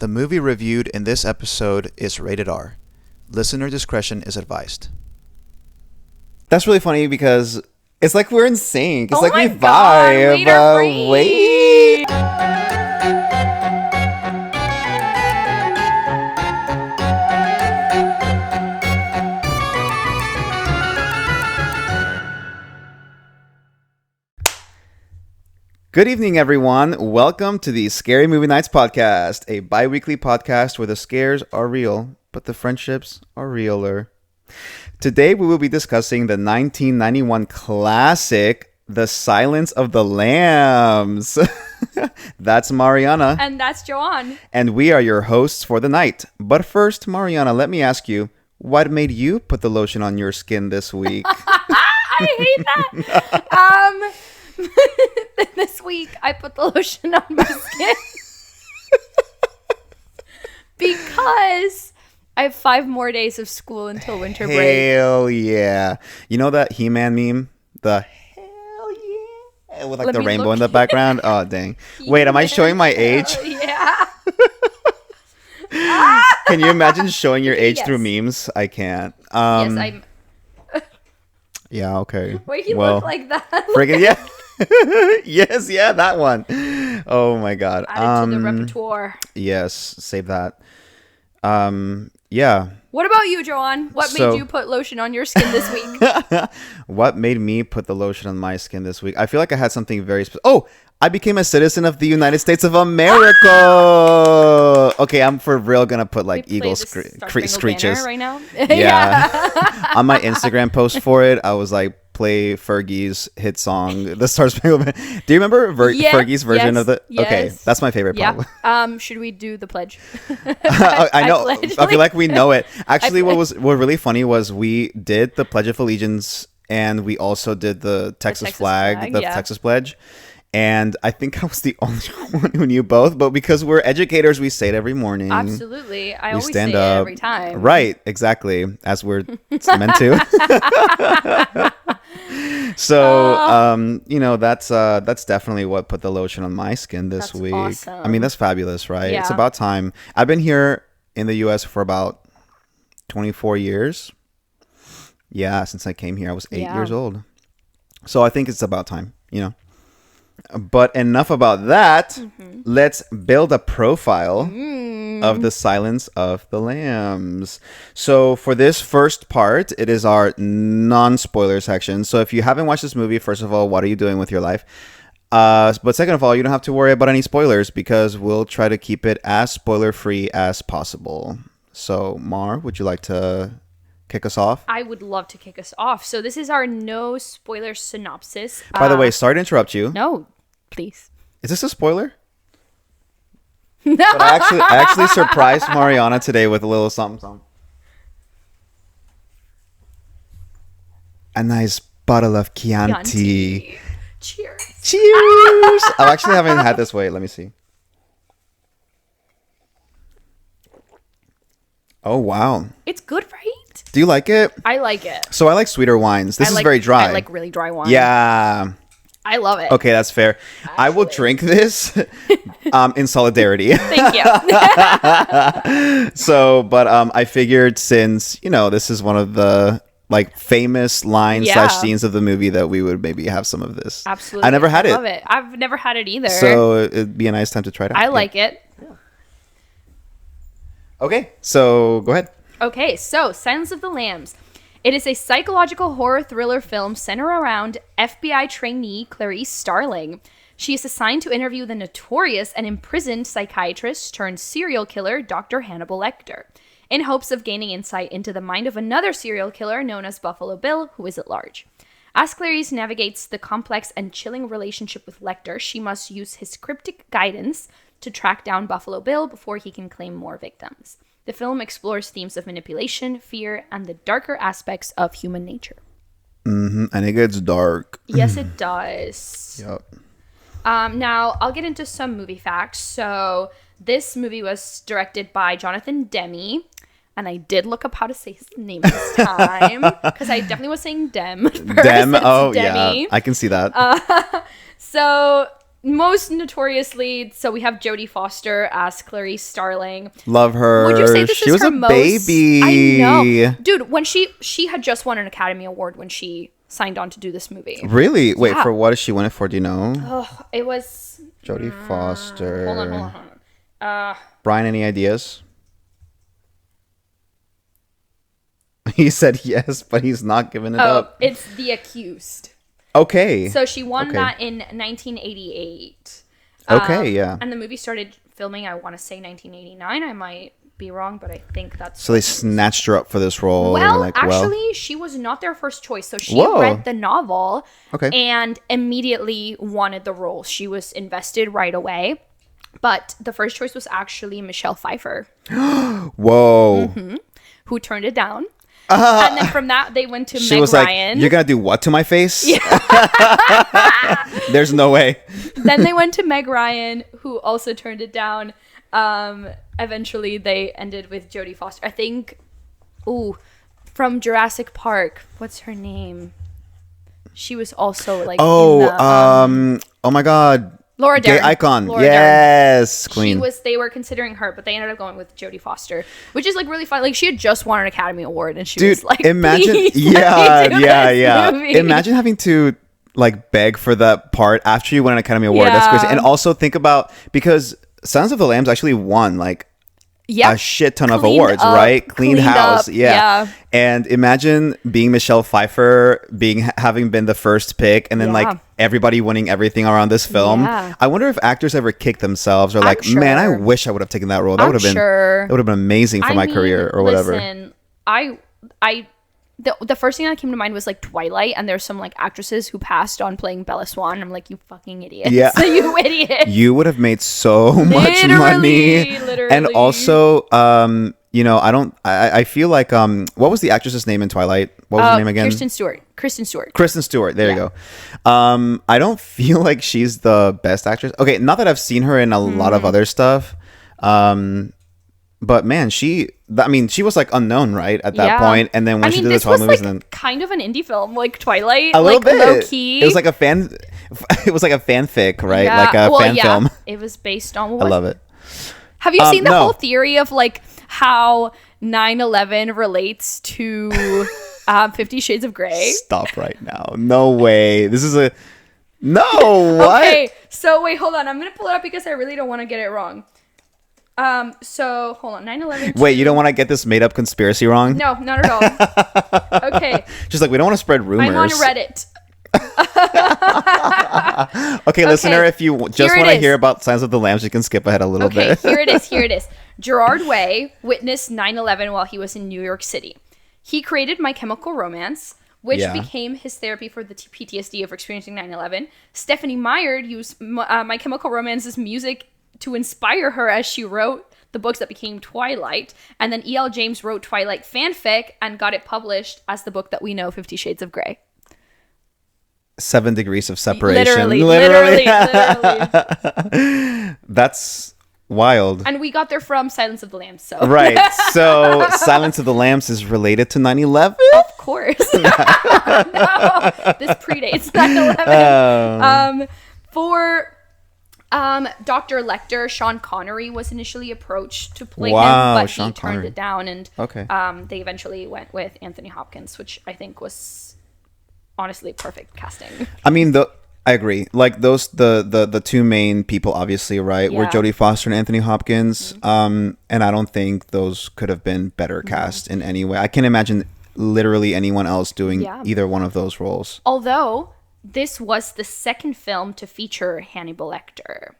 The movie reviewed in this episode is rated R. Listener discretion is advised. That's really funny because it's like we're in sync. It's Oh like my we God, vibe. wait. Good evening, everyone. Welcome to the Scary Movie Nights podcast, a bi-weekly podcast where the scares are real, but the friendships are realer. Today, we will be discussing the 1991 classic, The Silence of the Lambs. That's Mariana. And that's Joanne. And we are your hosts for the night. But first, Mariana, let me ask you, what made you put the lotion on your skin this week? I hate that. This week I put the lotion on my skin because I have 5 more days of school until winter break. Hell yeah. You know that He-Man meme? The hell yeah. With like Let the me rainbow look. in the background? Oh, dang. Wait, am I showing my age? Yeah. Can you imagine showing your age Yes. through memes? I can't. Yes, I'm. Yeah, okay. Wait, you well, look like that. friggin' yeah. Yes, yeah, that one. Oh my god. Add it to the repertoire. Yes, save that. Yeah. What about you, Joanne? What So- made you put lotion on your skin this week? What made me put the lotion on my skin this week? I feel like I had something very special. Oh, I became a citizen of the United States of America. Okay, I'm for real gonna put like We play eagle the Star Spangled screeches. Banner right now. Yeah. On my Instagram post for it, I was like, play Fergie's hit song, The Star Spangled Banner. Do you remember Yeah, Fergie's version yes, of the? Okay, yes. that's my favorite. Probably. Yeah. Should we do the pledge? I know. pledge, I feel like we know it. Actually, pledge. what really funny was we did the Pledge of Allegiance and we also did the Texas Texas flag, flag, the yeah. Texas pledge. And I think I was the only one who knew both, but because we're educators, we say it every morning. Absolutely. I We always stand say up. it every time. Right, exactly, as we're meant to. So, you know, that's definitely what put the lotion on my skin this That's week. awesome. I mean, that's fabulous, right? It's Yeah. about time. I've been here in the U.S. for about 24 years. Yeah, since I came here, I was 8 Yeah. years old. So I think it's about time, you know. But enough about that. Let's build a profile of The Silence of the Lambs. So for this first part, it is our non-spoiler section. So if you haven't watched this movie, first of all, what are you doing with your life? But second of all, you don't have to worry about any spoilers because we'll try to keep it as spoiler-free as possible. So Mar, would you like to kick us off? I would love to kick us off. So this is our no spoiler synopsis. By the way, sorry to interrupt you. No, please. Is this a spoiler? But I actually surprised Mariana today with a little something. A nice bottle of Chianti. Cheers. Cheers! I actually haven't had this. Wait, let me see. Oh, wow. It's good, right? Do you like it? I like it. So I like sweeter wines. This is like- very dry. I like really dry wine. Yeah. I love it. Okay, that's fair. I will drink this in solidarity. Thank you. So, but I figured since, you know, this is one of the like famous lines Yeah. / scenes of the movie that we would maybe have some of this. Absolutely. I never had it. Love it. I've never had it either. So it'd be a nice time to try it out. I Yeah. like it. Okay, so go ahead. Okay, so Silence of the Lambs. It is a psychological horror thriller film centered around FBI trainee Clarice Starling. She is assigned to interview the notorious and imprisoned psychiatrist turned serial killer Dr. Hannibal Lecter, in hopes of gaining insight into the mind of another serial killer known as Buffalo Bill, who is at large. As Clarice navigates the complex and chilling relationship with Lecter, she must use his cryptic guidance to track down Buffalo Bill before he can claim more victims. The film explores themes of manipulation, fear, and the darker aspects of human nature. And it gets dark. Yes, it does. Yep. Now, I'll get into some movie facts. So, this movie was directed by Jonathan Demme. And I did look up how to say his name this time. Because I definitely was saying Dem at first. Dem. It's Oh, Demme. yeah. I can see that. So, most notoriously, so we have Jodie Foster as Clarice Starling. Love her. Would you say this she is was her a baby. I know, dude. When she had just won an Academy Award when she signed on to do this movie. Really? Wait, Yeah. for what did she win it for? Do you know? Oh, it was Jodie Foster. hold on. Brian, any ideas? He said yes, but he's not giving it up. It's The Accused. Okay. So she won Okay. that in 1988. Okay, yeah. And the movie started filming, I want to say 1989. I might be wrong, but I think that's... So they snatched her up for this role. They were Well, like, actually, she was not their first choice. So she Whoa. read the novel Okay. and immediately wanted the role. She was invested right away. But the first choice was actually Michelle Pfeiffer, whoa. who turned it down. And then from that, they went to She Meg was Ryan. like, you're going to do what to my face? Yeah. There's no way. Then they went to Meg Ryan, who also turned it down. Eventually, they ended with Jodie Foster. I think, from Jurassic Park. What's her name? She was also like. Oh, in the, oh my God. Laura Gay Dern. icon. Laura Dern. Yes, queen. They were considering her, but they ended up going with Jodie Foster, which is like really fun. Like she had just won an Academy Award, and she Dude, was like, imagine, "Please, yeah, let me do yeah. this movie." Imagine having to like beg for that part after you win an Academy Award. That's Yeah. crazy. And also think about, because Sons of the Lambs actually won like Yep. a shit ton of Cleaned awards, up, right? Cleaned house, up, yeah. And imagine being Michelle Pfeiffer, having been the first pick, and then Yeah. like everybody winning everything around this film. Yeah. I wonder if actors ever kick themselves or like, man, I sure. wish I would have taken that role. That I'm would have been sure. that would have been amazing for my career or whatever. Listen, the first thing that came to mind was like Twilight, and there's some like actresses who passed on playing Bella Swan. I'm like, you fucking idiot. Yeah. You idiot. You would have made so much money. Literally. And also, you know, I feel like, what was the actress's name in Twilight? What was her name again? Kristen Stewart. Kristen Stewart. There you go. I don't feel like she's the best actress. Okay, not that I've seen her in a lot of other stuff. But man, she was like unknown, right, at that point. And then when she did the 12 movies, like and then kind of an indie film, like Twilight, a little like bit low key. It was like a fanfic, right? Yeah. Like a Well, fan yeah. film. It was based on. I love it. Have you seen the no. whole theory of like how 9/11 relates to 50 Shades of Grey? Stop right now. No way. This is what? Okay, so wait, hold on. I'm gonna pull it up because I really don't want to get it wrong. So hold on. 9/11. Wait, you don't want to get this made up conspiracy wrong? No, not at all. Okay, Just like we don't want to spread rumors. I'm on Reddit. Okay, listener, if you just Here it want to is. hear about Signs of the Lambs, you can skip ahead a little Okay, bit. here it is. Gerard Way witnessed 9/11 while he was in New York City. He created My Chemical Romance, which Yeah. became his therapy for the PTSD of experiencing 9/11. Stephanie Meyer used My Chemical Romance's music to inspire her as she wrote the books that became Twilight. And then E.L. James wrote Twilight fanfic and got it published as the book that we know, 50 Shades of Grey. 7 degrees of separation. Literally. That's wild. And we got there from Silence of the Lambs, so. Right. So Silence of the Lambs is related to 9/11? Of course. No, this predates 9/11. Dr. Lecter, Sean Connery was initially approached to play him, but Sean he turned Connery. it down, and Okay. they eventually went with Anthony Hopkins, which I think was honestly perfect casting. I mean, I agree. Like the two main people, obviously, right, were Yeah. Jodie Foster and Anthony Hopkins. And I don't think those could have been better cast in any way. I can't imagine literally anyone else doing either one of those roles. Although this was the second film to feature Hannibal Lecter.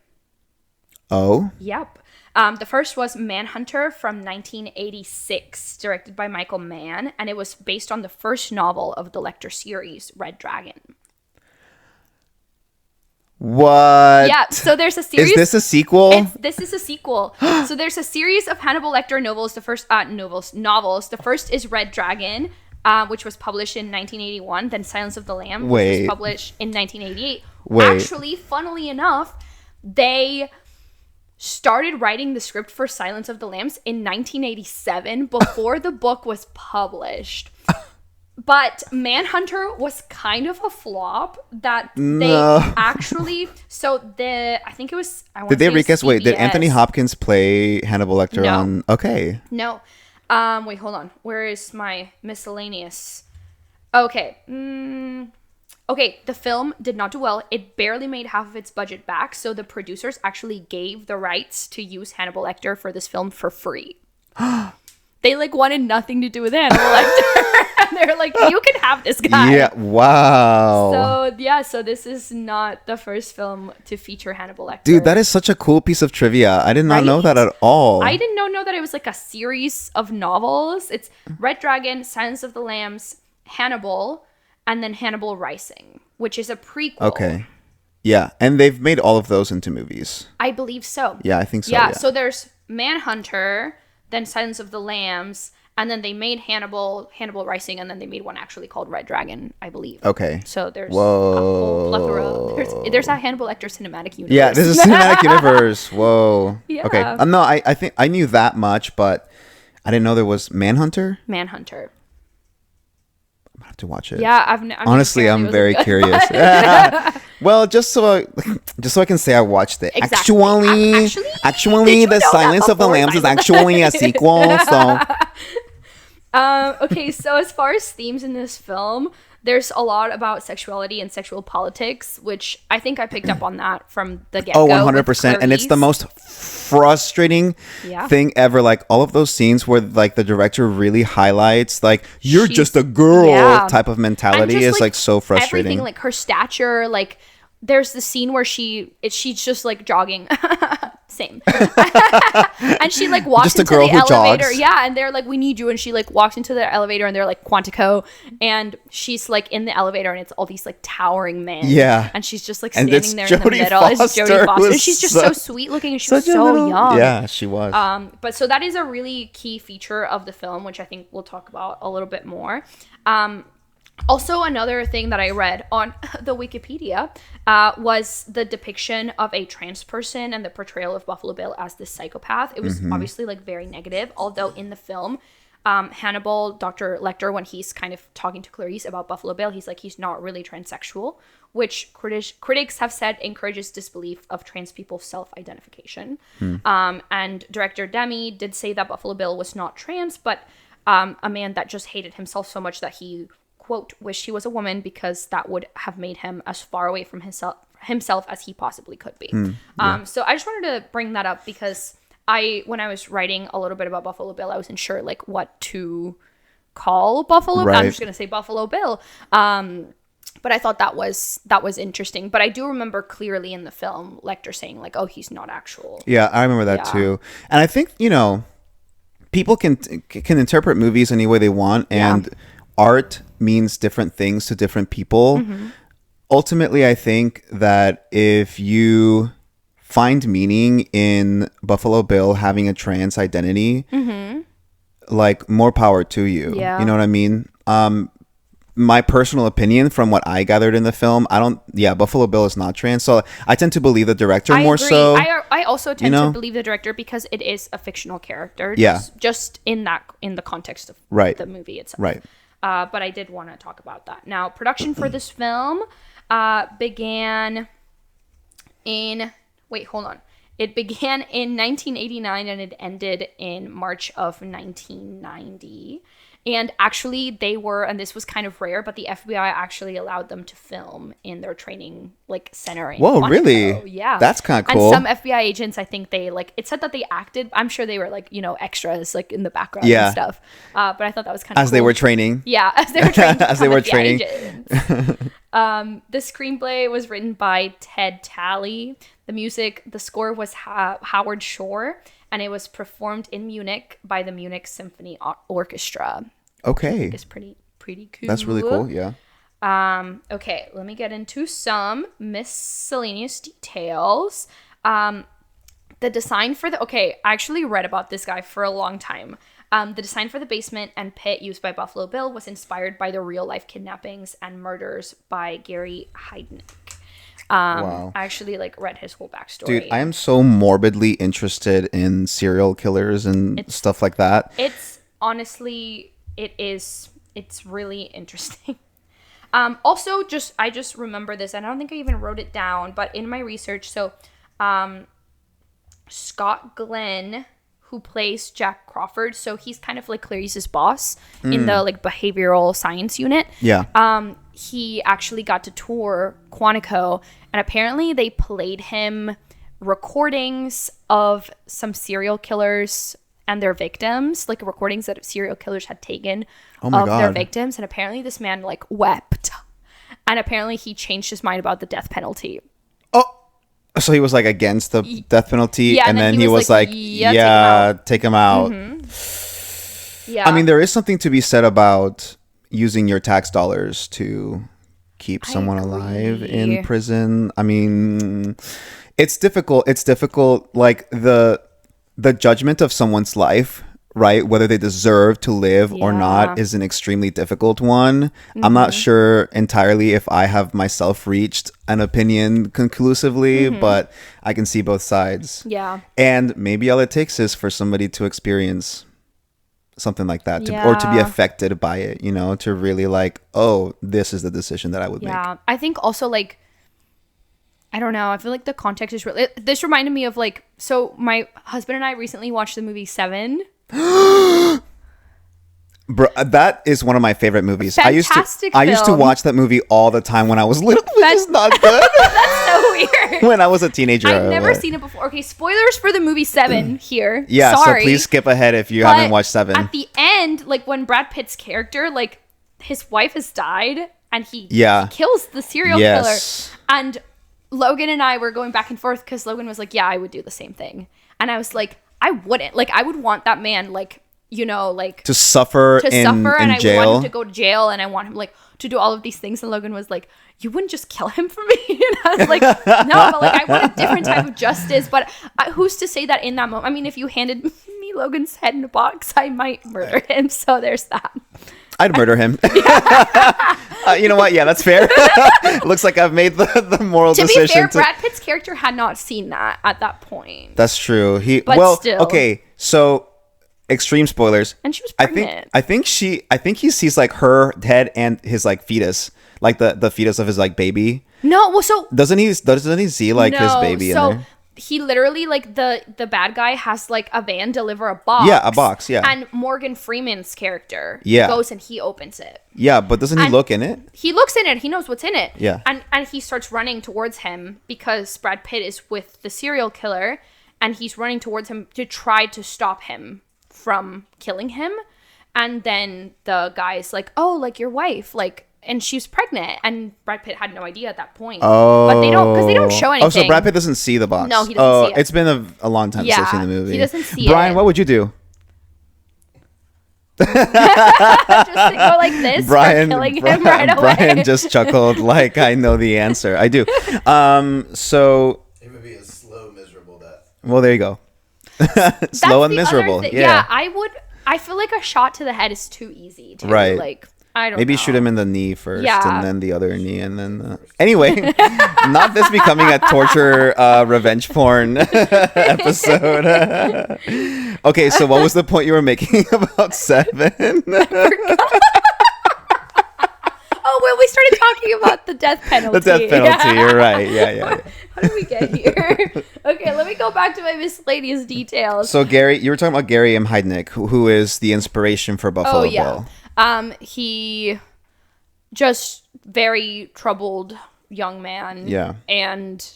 Oh, Yep. The first was Manhunter from 1986, directed by Michael Mann, and it was based on the first novel of the Lecter series, Red Dragon. what? Yeah, so there's a series. Is this a sequel? This is a sequel. So there's a series of Hannibal Lecter novels. The first novels. The first is Red Dragon, which was published in 1981. Then Silence of the Lambs, which Wait. was published in 1988. Wait. Actually, funnily enough, they started writing the script for Silence of the Lambs in 1987 before the book was published. But Manhunter was kind of a flop that they No. actually. So I think it was. Did they recast? Wait, did Anthony CBS. Hopkins play Hannibal Lecter No. on? Okay. No. Wait, hold on. Where is my miscellaneous? Okay. Okay, the film did not do well. It barely made half of its budget back, so the producers actually gave the rights to use Hannibal Lecter for this film for free. They like wanted nothing to do with Hannibal Lecter. And they're like, you can have this guy. Yeah. Wow. So this is not the first film to feature Hannibal Lecter. Dude, that is such a cool piece of trivia. I did not know Right? that at all. I didn't know that it was like a series of novels. It's Red Dragon, Silence of the Lambs, Hannibal, and then Hannibal Rising, which is a prequel. Okay. Yeah, and they've made all of those into movies. I believe so. Yeah, I think so. Yeah, Yeah. so there's Manhunter, then Silence of the Lambs, and then they made Hannibal Rising, and then they made one actually called Red Dragon, I believe. Okay. So there's Whoa. a whole plethora. There's a Hannibal Lecter cinematic universe. Yeah, this is a cinematic universe. Whoa. Yeah. Okay. No, I think I knew that much, but I didn't know there was Manhunter. Manhunter. I'm gonna have to watch it. Yeah, Honestly, I'm very curious. Well, just so I can say I watched it. Exactly. Actually, Did you The know that Silence of the before Lambs is Silence? actually a sequel. So Okay, so as far as themes in this film, there's a lot about sexuality and sexual politics, which I think I picked up on that from the get-go. 100%, and it's the most frustrating Yeah. thing ever. Like all of those scenes where like the director really highlights like you're She's- just a girl yeah. type of mentality just, is like so frustrating. Everything, like her stature, like there's the scene where she's just like jogging. Same. And she like walks Just a into girl the who elevator. jogs. Yeah, and they're like, we need you. And she like walks into the elevator and they're like Quantico. And she's like in the elevator and it's all these like towering men. Yeah. And she's just like And standing it's there in the Jodie middle. It's Foster, Jodie Foster. who And is she's just so- so sweet looking and she was Such a so little- young. Yeah, she was. But so that is a really key feature of the film, which I think we'll talk about a little bit more. Also, another thing that I read on the Wikipedia was the depiction of a trans person and the portrayal of Buffalo Bill as this psychopath. It was obviously like very negative, although in the film, Hannibal, Dr. Lecter, when he's kind of talking to Clarice about Buffalo Bill, he's like, he's not really transsexual, which critics have said encourages disbelief of trans people's self-identification. And director Demi did say that Buffalo Bill was not trans, but a man that just hated himself so much that he, quote, wished he was a woman because that would have made him as far away from himself as he possibly could be. So I just wanted to bring that up because when I was writing a little bit about Buffalo Bill, I wasn't sure like what to call Buffalo. Right. I'm just gonna say Buffalo Bill. But I thought that was interesting. But I do remember clearly in the film Lecter saying like, "Oh, he's not actual." Yeah, I remember that Yeah. too. And I think, people can interpret movies any way they want, and art means different things to different people. Ultimately, I think that if you find meaning in Buffalo Bill having a trans identity, like more power to you. Yeah. You know what I mean? My personal opinion from what I gathered in the film, Buffalo Bill is not trans. So I tend to believe the director I more agree. so. I also tend know? to believe the director because it is a fictional character. Yeah. Just in the context of Right. the movie itself. Right. But I did want to talk about that. Now, production for this film began in... Wait, hold on. It began in 1989 and it ended in March of 1990. And actually, they were, and this was kind of rare, but the FBI actually allowed them to film in their training center. In Whoa, Quantico. really? Yeah, That's kinda cool. And some FBI agents, I think they it said that they acted. I'm sure they were extras in the background Yeah. and stuff. But I thought that was kind of As they were training. Yeah, as they were training. to As they become were FBI training. agents. The screenplay was written by Ted Talley. The score was Howard Shore, and it was performed in Munich by the Munich Symphony Orchestra. Okay. It's pretty cool. That's really cool. Yeah. Okay, let me get into some miscellaneous details. The design for I actually read about this guy for a long time. The design for the basement and pit used by Buffalo Bill was inspired by the real-life kidnappings and murders by Gary Heidnik. Wow. I actually read his whole backstory. Dude, I am so morbidly interested in serial killers and stuff like that. It's honestly, it is it's really interesting. Also, I just remember this, and I don't think I even wrote it down, but in my research, so Scott Glenn, who plays Jack Crawford, so he's kind of like Clarice's boss in the like behavioral science unit. Yeah. He actually got to tour Quantico, and apparently they played him recordings of some serial killers and their victims, like recordings that serial killers had taken of their victims, and apparently this man like wept, and apparently he changed his mind about the death penalty. Oh, so he was like against the death penalty, Yeah, and then he was like, yeah, take him out. Yeah, I mean, there is something to be said about using your tax dollars to keep someone alive in prison. I mean, it's difficult. It's difficult, like the judgment of someone's life, right? Whether they deserve to live or not is an extremely difficult one. I'm not sure entirely if I have myself reached an opinion conclusively, but I can see both sides. Yeah. And maybe all it takes is for somebody to experience something like that, or to be affected by it, you know, to really like, oh, this is the decision that I would make. Yeah. I think also like, I don't know. I feel like the context is really. This reminded me of like. So my husband and I recently watched the movie Seven. Bro, that is one of my favorite movies. Fantastic I used to film. watch that movie all the time when I was little, which is not good. That's so weird. When I was a teenager. I've never seen it before. Okay, spoilers for the movie Seven here. Yeah, Sorry. so please skip ahead if you But haven't watched Seven. At the end, like when Brad Pitt's character, like his wife has died, and he kills the serial killer, and Logan and I were going back and forth because Logan was like, yeah, I would do the same thing. And I was like, I wouldn't. Like, I would want that man, like, you know, like... To suffer in and I jail. want him to go to jail, and I want him, like, to do all of these things. And Logan was like, you wouldn't just kill him for me? And I was like, no, but, like, I want a different type of justice. But who's to say that in that moment? I mean, if you handed me Logan's head in a box, I might murder him. So there's that. I'd murder him. You know what? Yeah, that's fair. Looks like I've made the moral decision. To be fair, Brad Pitt's character had not seen that at that point. That's true. But still. Okay, so extreme spoilers. And she was pregnant. I think he sees like her head and his like fetus, like the fetus of his like baby. No, well, so doesn't he see like his baby in there? He literally, like, the bad guy has like a van deliver a box. Yeah, a box. Yeah. And Morgan Freeman's character goes and he opens it. Yeah, but doesn't he look in it? He looks in it. He knows what's in it. Yeah. And he starts running towards him because Brad Pitt is with the serial killer, and he's running towards him to try to stop him from killing him. And then the guy's like, oh, like your wife, like, and she was pregnant, and Brad Pitt had no idea at that point. Oh, but they don't show anything. Oh, so Brad Pitt doesn't see the box. No, he doesn't see it. It's been a long time since I've seen the movie. He doesn't see Brian, what would you do? Just to go like this, Brian, killing him right away. Brian just chuckled like I know the answer. I do. So it would be a slow, miserable death. Well, there you go. Slow and miserable. Yeah, I feel like a shot to the head is too easy. Right. Like, I don't know. Maybe shoot him in the knee first, and then the other knee, and then... Anyway, not this becoming a torture revenge porn episode. Okay, so what was the point you were making about Seven? Oh, well, we started talking about the death penalty. The death penalty, you're right. Yeah. How did we get here? Okay, let me go back to my miscellaneous details. So, Gary, you were talking about Gary M. Heidnik, who is the inspiration for Buffalo Bill. He just very troubled young man. Yeah. And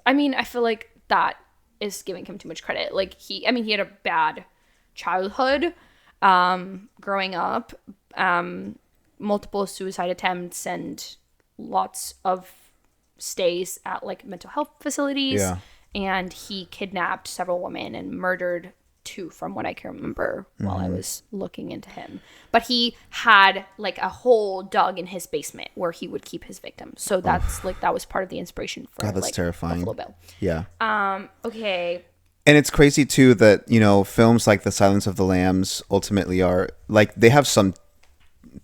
I mean, I feel like that is giving him too much credit. Like he had a bad childhood, growing up, multiple suicide attempts and lots of stays at like mental health facilities. Yeah. And he kidnapped several women and murdered 2 from what I can remember while I was looking into him. But he had like a hole dug in his basement where he would keep his victims. So that's like, that was part of the inspiration for God, that's like, terrifying. Buffalo Bill. Yeah. Okay. And it's crazy too that, you know, films like The Silence of the Lambs ultimately are like, they have some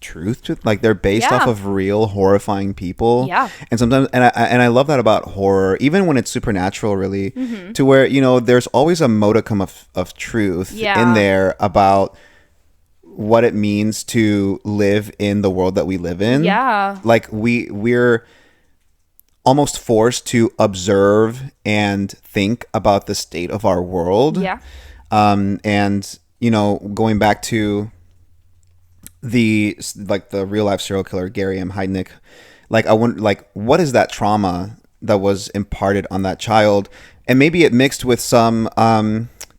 truth to, like, they're based off of real horrifying people. Yeah. And sometimes, and I love that about horror, even when it's supernatural, really, to where, you know, there's always a modicum of truth in there about what it means to live in the world that we live in. Yeah. Like we're almost forced to observe and think about the state of our world. Yeah. And you know, going back to the real life serial killer Gary M. Heidnik, like I wonder, like, what is that trauma that was imparted on that child? And maybe it mixed with some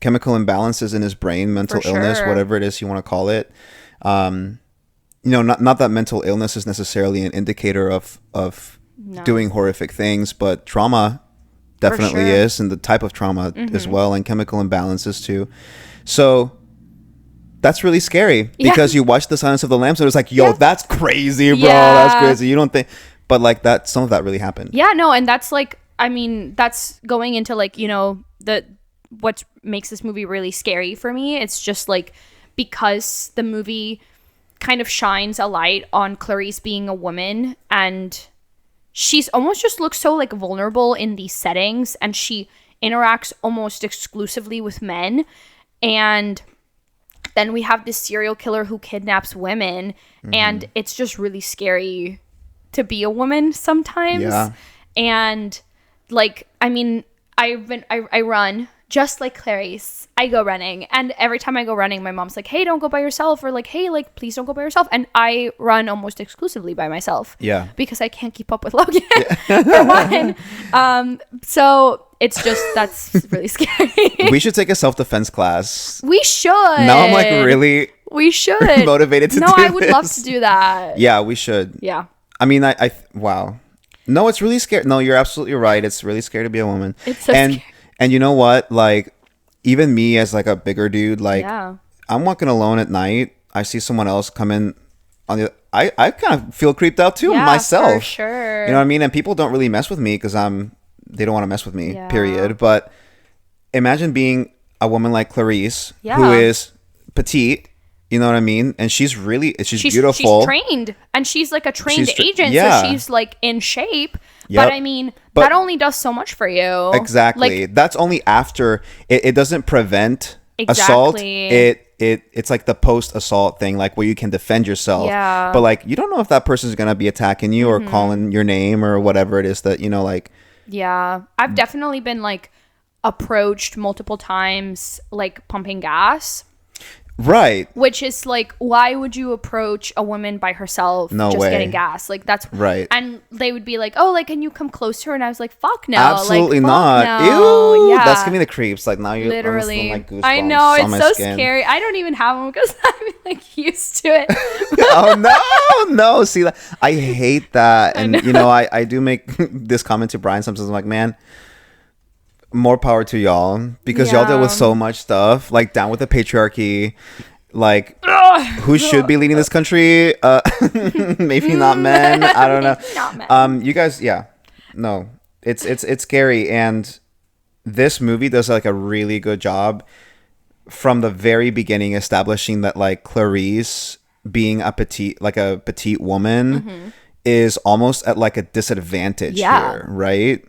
chemical imbalances in his brain, mental illness, whatever it is you want to call it. You know, not that mental illness is necessarily an indicator of doing horrific things, but trauma definitely is, and the type of trauma as well, and chemical imbalances too. So that's really scary because you watch The Silence of the Lambs and it's like, yo, that's crazy, bro. That's crazy. You don't think, but like that, some of that really happened. Yeah, no, and that's like, I mean, that's going into like, you know, what makes this movie really scary for me. It's just like, because the movie kind of shines a light on Clarice being a woman, and she's almost just looks so like vulnerable in these settings, and she interacts almost exclusively with men. And then we have this serial killer who kidnaps women, and it's just really scary to be a woman sometimes. Yeah. And like, I mean, I run just like Clarice. I go running, and every time I go running, my mom's like, hey, don't go by yourself, or like, hey, like, please don't go by yourself. And I run almost exclusively by myself. Yeah. Because I can't keep up with Logan, for one. So it's just, that's really scary. We should take a self-defense class. We should. Now I'm like really we should motivated to do I would this. love to do that. Yeah, we should. Yeah. I mean, I wow. No, it's really scary. No, you're absolutely right. It's really scary to be a woman. It's so scary. And you know what? Like, even me as like a bigger dude, like, I'm walking alone at night. I see someone else come in on the. I kind of feel creeped out too myself. For sure. You know what I mean? And people don't really mess with me because they don't want to mess with me. Yeah. Period. But imagine being a woman like Clarice, who is petite. You know what I mean? And she's beautiful. She's trained, and she's like a trained agent, so she's like in shape. Yep. But I mean, that only does so much for you. Exactly. Like, that's only after it doesn't prevent assault. It's like the post-assault thing, like where you can defend yourself. Yeah. But like, you don't know if that person's gonna be attacking you or calling your name or whatever it is that, you know, like. Yeah, I've definitely been like approached multiple times, like pumping gas. Right. Which is like, why would you approach a woman by herself getting gas? Like, that's right. And they would be like, oh, like, can you come closer? And I was like, fuck no. Absolutely like, not. No. Ew. Yeah. That's giving me the creeps. Like, now you're literally. Like goosebumps I know, it's so skin. scary. I don't even have them because I'm like used to it. Oh no. See, I hate that. And you know, I do make this comment to Brian sometimes. I'm like, man, more power to y'all, because y'all deal with so much stuff, like down with the patriarchy, like who should be leading this country? Maybe not men. I don't know. Not men. You guys, no, it's scary, and this movie does like a really good job from the very beginning establishing that like Clarice being a petite woman is almost at like a disadvantage here, right?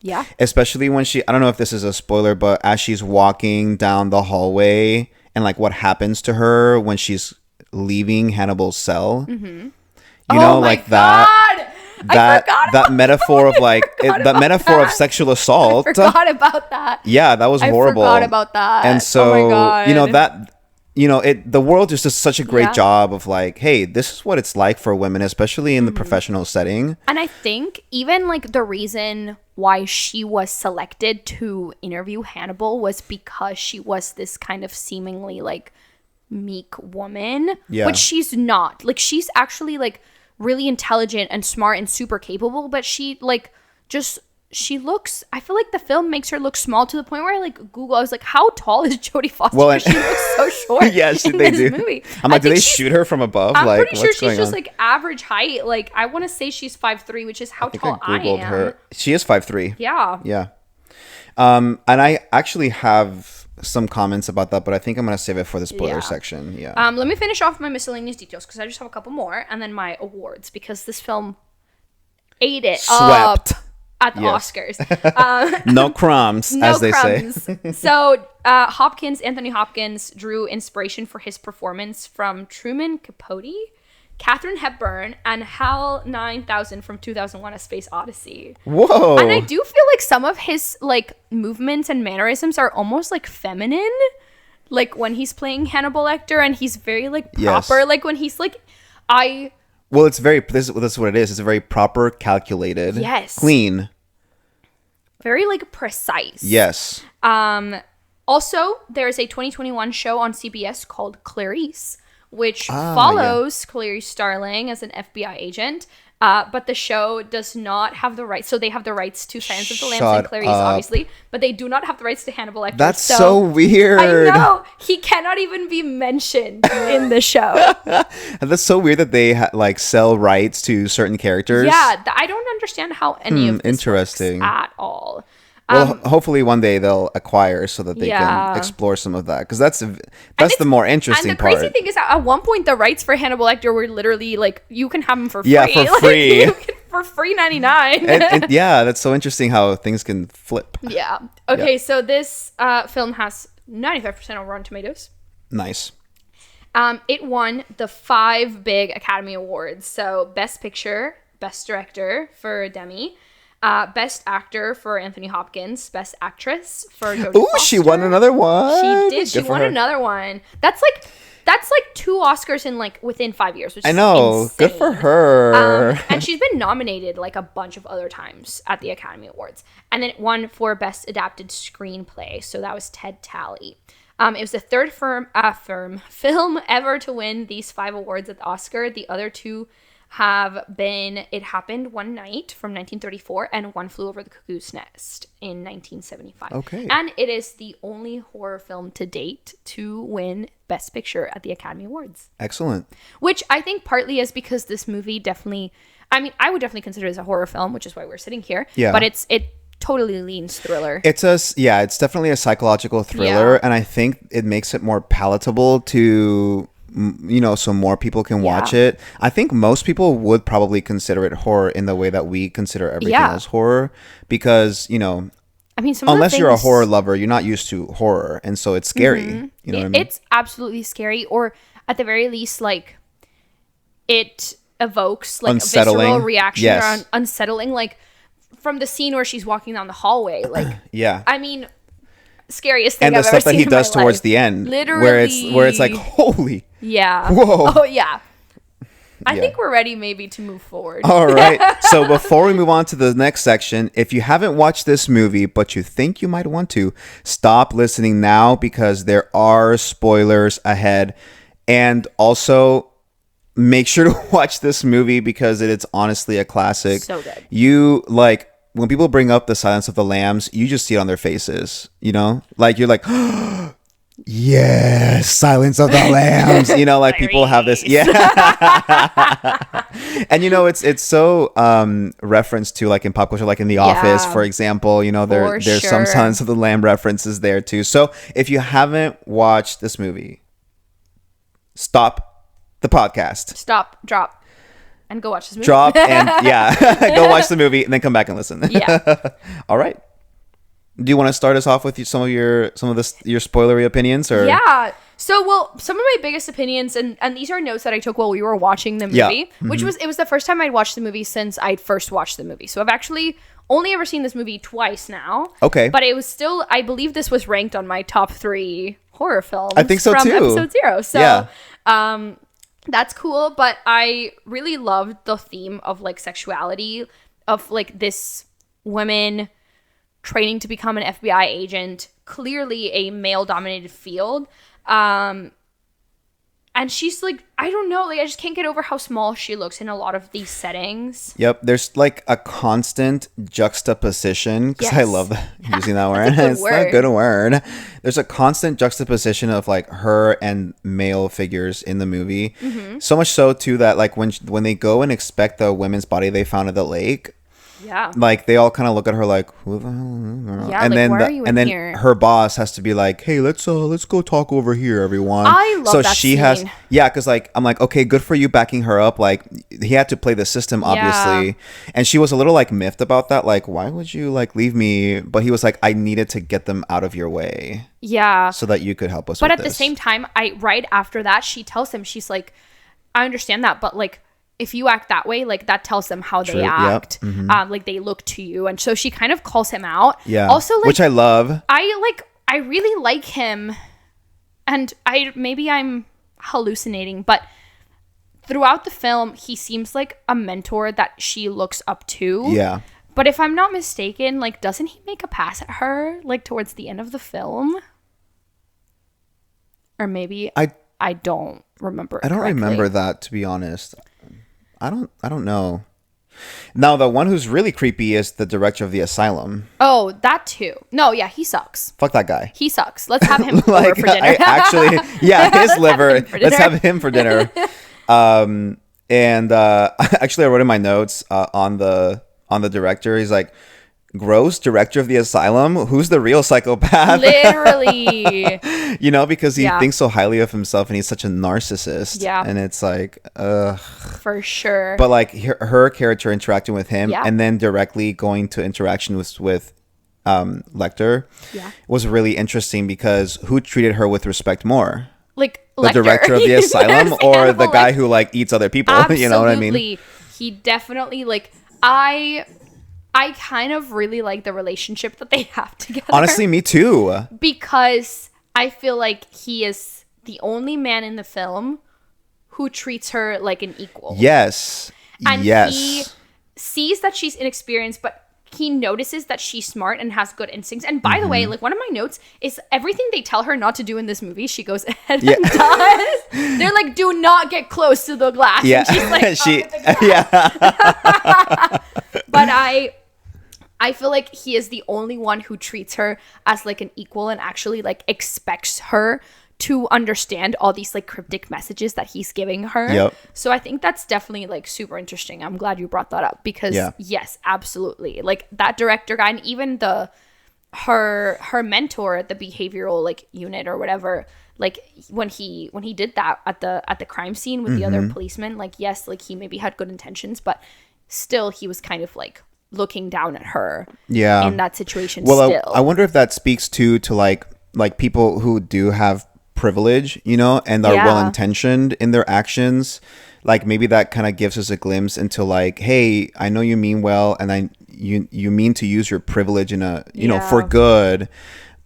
Yeah. Especially when I don't know if this is a spoiler, but as she's walking down the hallway and like what happens to her when she's leaving Hannibal's cell. You know, like that metaphor of like that metaphor of sexual assault. I forgot about that. Yeah, that was horrible. I forgot about that. And so, oh my God. you know, the world just does such a great job of like, hey, this is what it's like for women, especially in the professional setting. And I think even like the reason why she was selected to interview Hannibal was because she was this kind of seemingly like meek woman, which she's not. Like, she's actually like really intelligent and smart and super capable, but she like she looks, I feel like the film makes her look small to the point where I like Google, I was like, how tall is Jodie Foster? Well, she looks so short in this movie. I'm like, do they shoot her from above? I'm like, pretty sure she's just like average height. Like, I want to say she's 5'3", which is how tall I am. Her. She is 5'3". Yeah. Yeah. And I actually have some comments about that, but I think I'm going to save it for the spoiler section. Yeah. Let me finish off my miscellaneous details because I just have a couple more, and then my awards, because this film ate it Swept. up. at the Yes. Oscars. No crumbs, No as they crumbs. say. So Anthony Hopkins drew inspiration for his performance from Truman Capote, Katharine Hepburn, and HAL 9000 from 2001: A Space Odyssey. Whoa. And I do feel like some of his like movements and mannerisms are almost like feminine. Like when he's playing Hannibal Lecter and he's very like proper. Yes. Like when he's like, Well, it's very, this is what it is. It's very proper, calculated. Yes. Clean. very like precise. Yes. Also, there's a 2021 show on CBS called Clarice, which yeah. follows Clarice Starling as an FBI agent. But the show does not have the rights. So they have the rights to Silence of the Lambs and Shut Clarice, up. obviously. But they do not have the rights to Hannibal Lecter. That's so weird. I know. He cannot even be mentioned in the show. And that's so weird that they like sell rights to certain characters. Yeah. I don't understand how any of this interesting. works at all. Well, hopefully one day they'll acquire so that they Yeah. can explore some of that, because that's the more interesting And the part. crazy thing is, at one point, the rights for Hannibal Lecter were literally like, you can have them for free. Yeah, for Like, free. you can, for free 99. and yeah, that's so interesting how things can flip. Yeah. Okay, Yeah. so this film has 95% on Rotten Tomatoes. Nice. It won the 5 big Academy Awards. So Best Picture, Best Director for Demi, Best Actor for Anthony Hopkins, Best Actress for Jodie Ooh, Foster. she won another one. She did. She Good for won her. another one. That's like 2 Oscars in like within 5 years, which I is know. insane. Good for her. And she's been nominated like a bunch of other times at the Academy Awards. And then it won for Best Adapted Screenplay. So that was Ted Tally. It was the third film ever to win these 5 awards at the Oscar. The other 2 have been It Happened One Night from 1934 and One Flew Over the Cuckoo's Nest in 1975. Okay. And it is the only horror film to date to win Best Picture at the Academy Awards. Excellent. Which I think partly is because this movie definitely, I mean, I would definitely consider it as a horror film, which is why we're sitting here. Yeah. But it totally leans thriller. It's definitely a psychological thriller, Yeah. and I think it makes it more palatable to, so more people can watch Yeah. it. I think most people would probably consider it horror in the way that we consider everything Yeah. else horror, because, I mean, some unless of the you're a things- horror lover, you're not used to horror, and so it's scary. You know what I mean? It's absolutely scary, or at the very least, like, it evokes like a Unsettling. visceral reaction Yes. or unsettling, like from the scene where she's walking down the hallway. Like, Yeah. I mean, scariest thing And the I've ever stuff that seen he in does my towards life. the end, Literally, where it's like, holy. yeah. Whoa. Oh yeah. I Yeah. think we're ready maybe to move forward. All right. So before we move on to the next section, if you haven't watched this movie, but you think you might want to, stop listening now, because there are spoilers ahead. And also, make sure to watch this movie because it's honestly a classic. So good. You, like, when people bring up The Silence of the Lambs, you just see it on their faces, Like, you're like... Yes, Silence of the Lambs. Like people have this, yeah. And it's so referenced to, like, in pop culture, like in The Office, for example. There's some sure. Silence of the Lamb references there too. So if you haven't watched this movie, stop the podcast, Stop, drop, and go watch this movie. drop, and go watch the movie, and then come back and listen. Yeah. All right. Do you want to start us off with your spoilery opinions, or? Yeah. So, well, some of my biggest opinions, and these are notes that I took while we were watching the movie, Yeah. Mm-hmm. which was the first time I'd watched the movie since I'd first watched the movie. So I've actually only ever seen this movie twice now. Okay. But it was still, I believe this was ranked on my top 3 horror films. I think so, from too. Episode 0. So, Yeah. that's cool. But I really loved the theme of like sexuality, of like this woman training to become an FBI agent, clearly a male-dominated field. And she's like, I don't know, like I just can't get over how small she looks in a lot of these settings. Yep, there's like a constant juxtaposition, because I Yes. love using that word. That's a good It's not word. a good word. There's a constant juxtaposition of like her and male figures in the movie. Mm-hmm. So much so too that like when they go and inspect the women's body they found at the lake, Yeah. Like they all kind of look at her like, who the hell? Yeah, And like, then why are you in here? her boss has to be like, hey, let's go talk over here, everyone. I love that scene. because like I'm like, okay, good for you backing her up. Like he had to play the system, obviously, and she was a little like miffed about that. Like, why would you like leave me? But he was like, I needed to get them out of your way. Yeah. So that you could help us. But with at this. the same time, right after that, she tells him, she's like, I understand that, but like, if you act that way, like that tells them how they act. Yep. Like they look to you. And so she kind of calls him out. Yeah. Also, like, which I love. I really like him. And maybe I'm hallucinating, but throughout the film, he seems like a mentor that she looks up to. Yeah. But if I'm not mistaken, like, doesn't he make a pass at her, like, towards the end of the film? Or maybe I don't remember. I don't remember that, to be honest. I don't know. Now, the one who's really creepy is the director of the asylum. Oh, that too. No, yeah, he sucks. Fuck that guy. He sucks. Let's have him over Like, for dinner. his liver. Let's have him for dinner. Actually, I wrote in my notes on the director. He's like, gross, director of the asylum. Who's the real psychopath? Literally. You know, because he thinks so highly of himself and he's such a narcissist. Yeah. And it's like, ugh. For sure. But like her character interacting with him Yeah. and then directly going to interaction with Lecter was really interesting because who treated her with respect more? Like, The Lecter. director of the asylum Yes, or Hannibal the guy Lecter. who like eats other people? Absolutely. You know what I mean? He definitely, like, I kind of really like the relationship that they have together. Honestly, me too. Because I feel like he is the only man in the film who treats her like an equal. Yes. And yes. he sees that she's inexperienced, but he notices that she's smart and has good instincts. And by the way, like, one of my notes is everything they tell her not to do in this movie, she goes ahead and does. They're like, do not get close to the glass. Yeah. And she's like, But I feel like he is the only one who treats her as like an equal and actually like expects her to understand all these like cryptic messages that he's giving her. Yep. So I think that's definitely like super interesting. I'm glad you brought that up because yes, absolutely. Like that director guy and even her mentor at the behavioral like unit or whatever, like when he did that at the crime scene with the other policemen, like yes, like he maybe had good intentions, but still he was kind of like looking down at her in that situation. Well, still. I wonder if that speaks to like people who do have privilege, you know, and are well intentioned in their actions. Like maybe that kind of gives us a glimpse into like, hey, I know you mean well, and you mean to use your privilege in a know for good,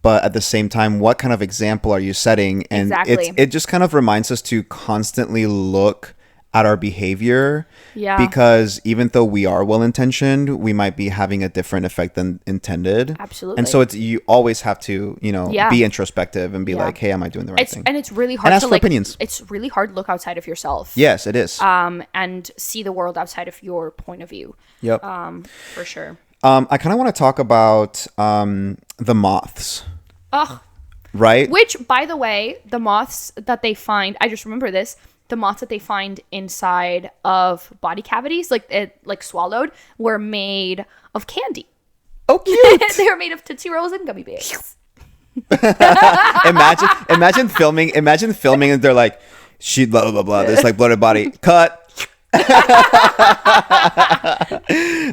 but at the same time, what kind of example are you setting? And it just kind of reminds us to constantly look at our behavior, because even though we are well intentioned, we might be having a different effect than intended. Absolutely. And so you always have to be introspective and be like, hey, am I doing the right thing? And it's really hard and ask to for like opinions. It's really hard to look outside of yourself. Yes, it is. And see the world outside of your point of view. Yep. For sure. I kind of want to talk about the moths. Ugh. Right. Which, by the way, the moths that they find, I just remember this. The moths that they find inside of body cavities, like swallowed, were made of candy. Oh, cute! They were made of Tootsie Rolls and gummy bears. Imagine filming, and they're like, she blah blah blah. There's like bloated body. Cut.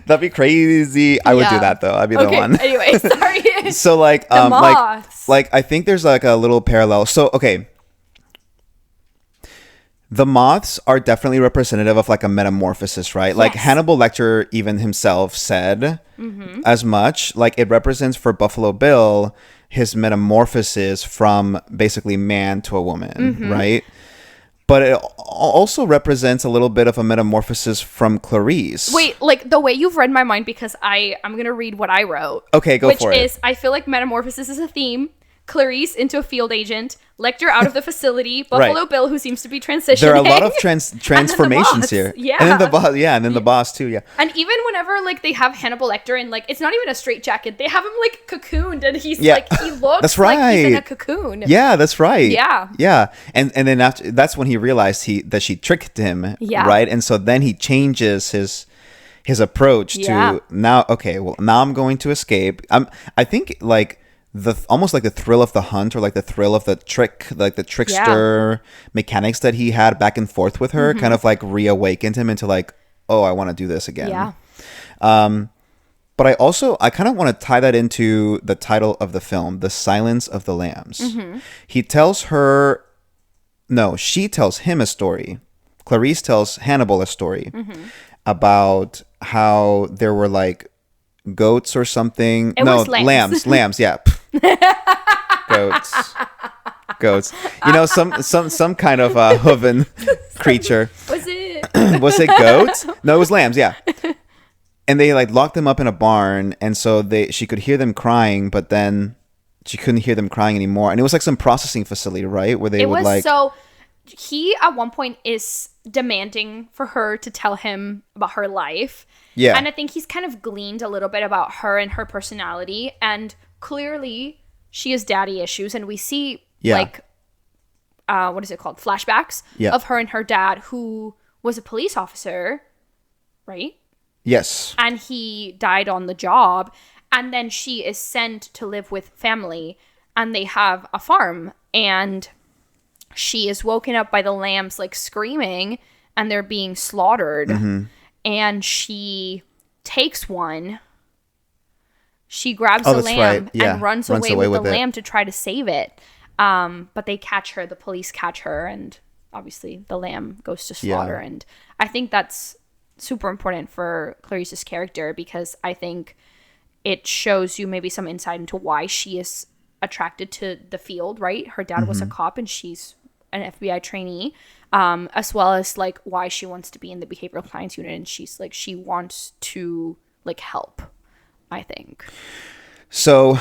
That'd be crazy. I would do that though. I'd be the one. Anyway, sorry. So like, the moths. like I think there's like a little parallel. So okay. The moths are definitely representative of like a metamorphosis, right? Yes. Like Hannibal Lecter even himself said as much. Like it represents for Buffalo Bill his metamorphosis from basically man to a woman, right? But it also represents a little bit of a metamorphosis from Clarice. Wait, like the way you've read my mind, because I'm going to read what I wrote. Okay, go for it. Which is, I feel like metamorphosis is a theme. Clarice into a field agent, Lecter out of the facility, Buffalo Bill who seems to be transitioning. There are a lot of transformations here. Yeah. And then the boss, and then the boss too, yeah. And even whenever like they have Hannibal Lecter in, like, it's not even a straitjacket. They have him like cocooned and he's like, he looks that's right. like he's in a cocoon. Yeah, that's right. Yeah. Yeah. And then after that's when he realized that she tricked him. Yeah. Right. And so then he changes his approach Yeah. to now. Okay, well now I'm going to escape. I think like almost like the thrill of the hunt, or like the thrill of the trick, like the trickster mechanics that he had back and forth with her, kind of like reawakened him into like, oh, I want to do this again. Yeah. But I kind of want to tie that into the title of the film, The Silence of the Lambs. He tells her, no, she tells him a story. Clarice tells Hannibal a story about how there were like goats or something. It was lambs. Lambs, yeah. Goats. You know, some kind of hooven creature. Was it? Was it goats? No, it was lambs, yeah. And they like locked them up in a barn, and so she could hear them crying, but then she couldn't hear them crying anymore. And it was like some processing facility, right? Where they would like. So he at one point is demanding for her to tell him about her life. Yeah. And I think he's kind of gleaned a little bit about her and her personality. And clearly she has daddy issues. And we see like, what is it called? Flashbacks of her and her dad, who was a police officer, right? Yes. And he died on the job. And then she is sent to live with family. And they have a farm. And she is woken up by the lambs like screaming. And they're being slaughtered. And she takes one. She grabs the lamb and runs away with the lamb to try to save it. But they catch her. The police catch her. And obviously the lamb goes to slaughter. And I think that's super important for Clarice's character, because I think it shows you maybe some insight into why she is attracted to the field, right? Her dad was a cop and she's an FBI trainee, as well as like why she wants to be in the behavioral science unit, and she's like, she wants to like help, I think. So,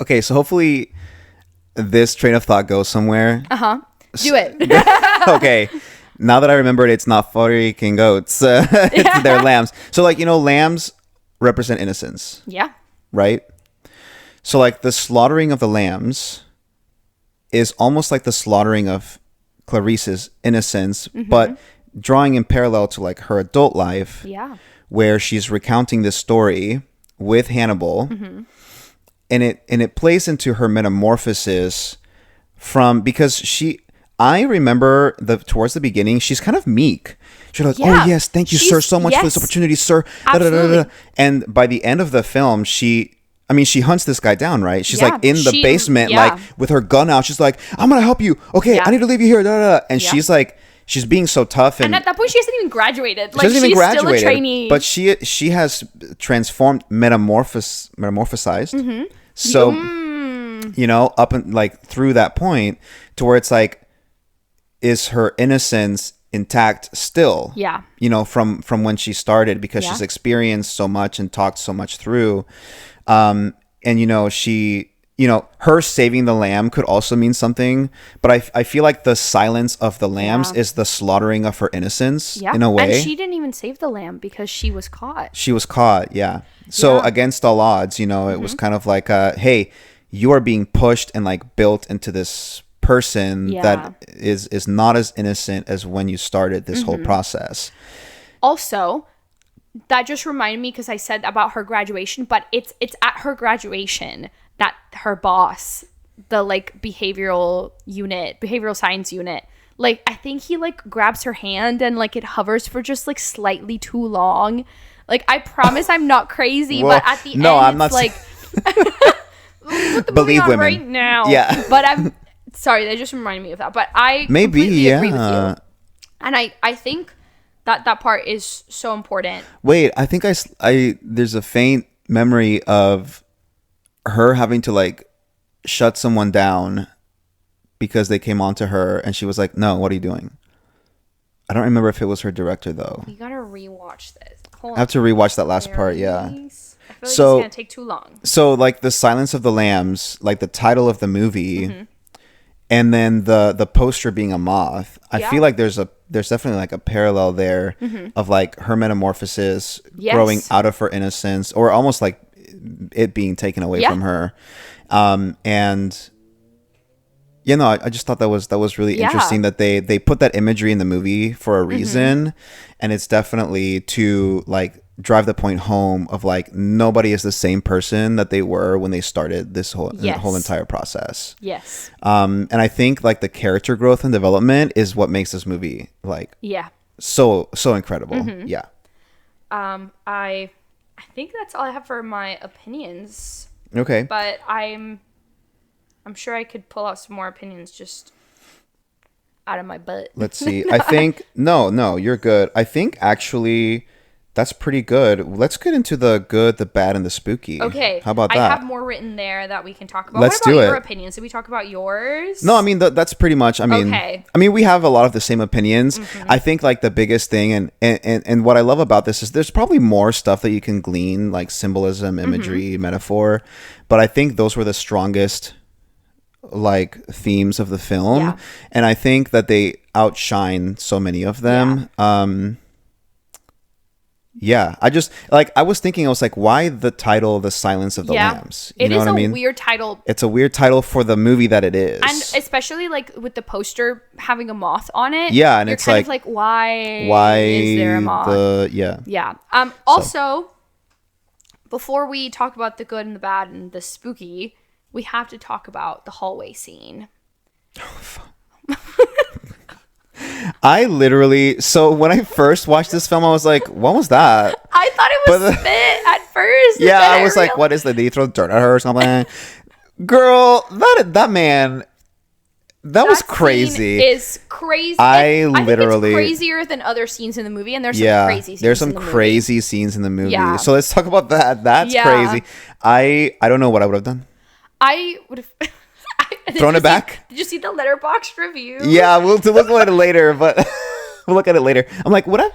okay, so hopefully this train of thought goes somewhere. Do it. Okay. Now that I remembered, it's not freaking goats. They're lambs. So, like, you know, lambs represent innocence. Yeah. Right? So, like, the slaughtering of the lambs is almost like the slaughtering of Clarice's innocence, but drawing in parallel to, like, her adult life. Yeah. Where she's recounting this story with Hannibal. And it plays into her metamorphosis because I remember towards the beginning, she's kind of meek. She's like, oh, yes, thank you, sir, so much for this opportunity, sir. Absolutely. And by the end of the film, she hunts this guy down, right? She's like in the basement, like with her gun out. She's like, I'm going to help you. Okay, I need to leave you here. And she's like, she's being so tough. And at that point, she hasn't even graduated. Like, she's still a trainee. But she has transformed, metamorphosized. So, you know, up and like through that point to where it's like, is her innocence intact still? Yeah. You know, from when she started, because she's experienced so much and talked so much through. And, you know, her saving the lamb could also mean something. But I feel like the silence of the lambs is the slaughtering of her innocence in a way. And she didn't even save the lamb because she was caught. Yeah. So against all odds, you know, it was kind of like, hey, you are being pushed and like built into this person that is not as innocent as when you started this whole process. Also, that just reminded me, because I said about her graduation, but it's at her graduation that her boss, the like behavioral science unit, like I think he like grabs her hand and like it hovers for just like slightly too long. Like, I promise I'm not crazy, but at the end I'm it's not like put the believe movie on women right now. Yeah. But I'm sorry, that just reminded me of that. But I completely agree with you. And I think that part is so important. Wait, I think I there's a faint memory of her having to like shut someone down because they came on to her and she was like, no, what are you doing? I don't remember if it was her director though. You gotta rewatch this. I have to rewatch that last part, yeah. I feel like it's gonna take too long. So like The Silence of the Lambs, like the title of the movie, and then the poster being a moth. I feel like there's definitely like a parallel there of like her metamorphosis, growing out of her innocence, or almost like it being taken away from her. And Yeah, no, I just thought that was really Yeah. interesting that they put that imagery in the movie for a reason, and it's definitely to like drive the point home of like nobody is the same person that they were when they started this whole Yes. whole entire process. Yes. And I think like the character growth and development is what makes this movie like Yeah. so incredible. Yeah. I think that's all I have for my opinions. Okay. But I'm sure I could pull out some more opinions just out of my butt. Let's see. I think no, you're good. I think actually that's pretty good. Let's get into the good, the bad, and the spooky. Okay. How about I that? have more written there that we can talk about. Let's what about do your it. opinions? Did we talk about yours? No, I mean that's pretty much. Okay. I mean we have a lot of the same opinions. I think like the biggest thing and what I love about this is there's probably more stuff that you can glean like symbolism, imagery, metaphor, but I think those were the strongest like themes of the film, Yeah. and I think that they outshine so many of them. Yeah, I just like I was thinking, I was like, why the title "The Silence of the Lambs"? You It know is what I mean? weird title. It's a weird title for the movie that it is, And especially like with the poster having a moth on it. Yeah, and you're it's kind like, of like, why why is there a moth? Yeah. Yeah. Also, before we talk about the good and the bad and the spooky, we have to talk about the hallway scene. I literally, so when I first watched this film, I was like, what was that? I thought it was spit at first. and Yeah, then I was like, what is that? Did he throw dirt at her or something? Girl, that man, that was crazy. Is crazy. I think literally- it's crazier than other scenes in the movie, and there's some Yeah, crazy scenes there's some in the movie. crazy scenes in the movie. Yeah. So let's talk about that. That's Yeah. crazy. I don't know what I would have done. I would have Thrown it back? Did you see the letterbox review? Yeah, we'll look at it later, but we'll look at it later. I'm like, would I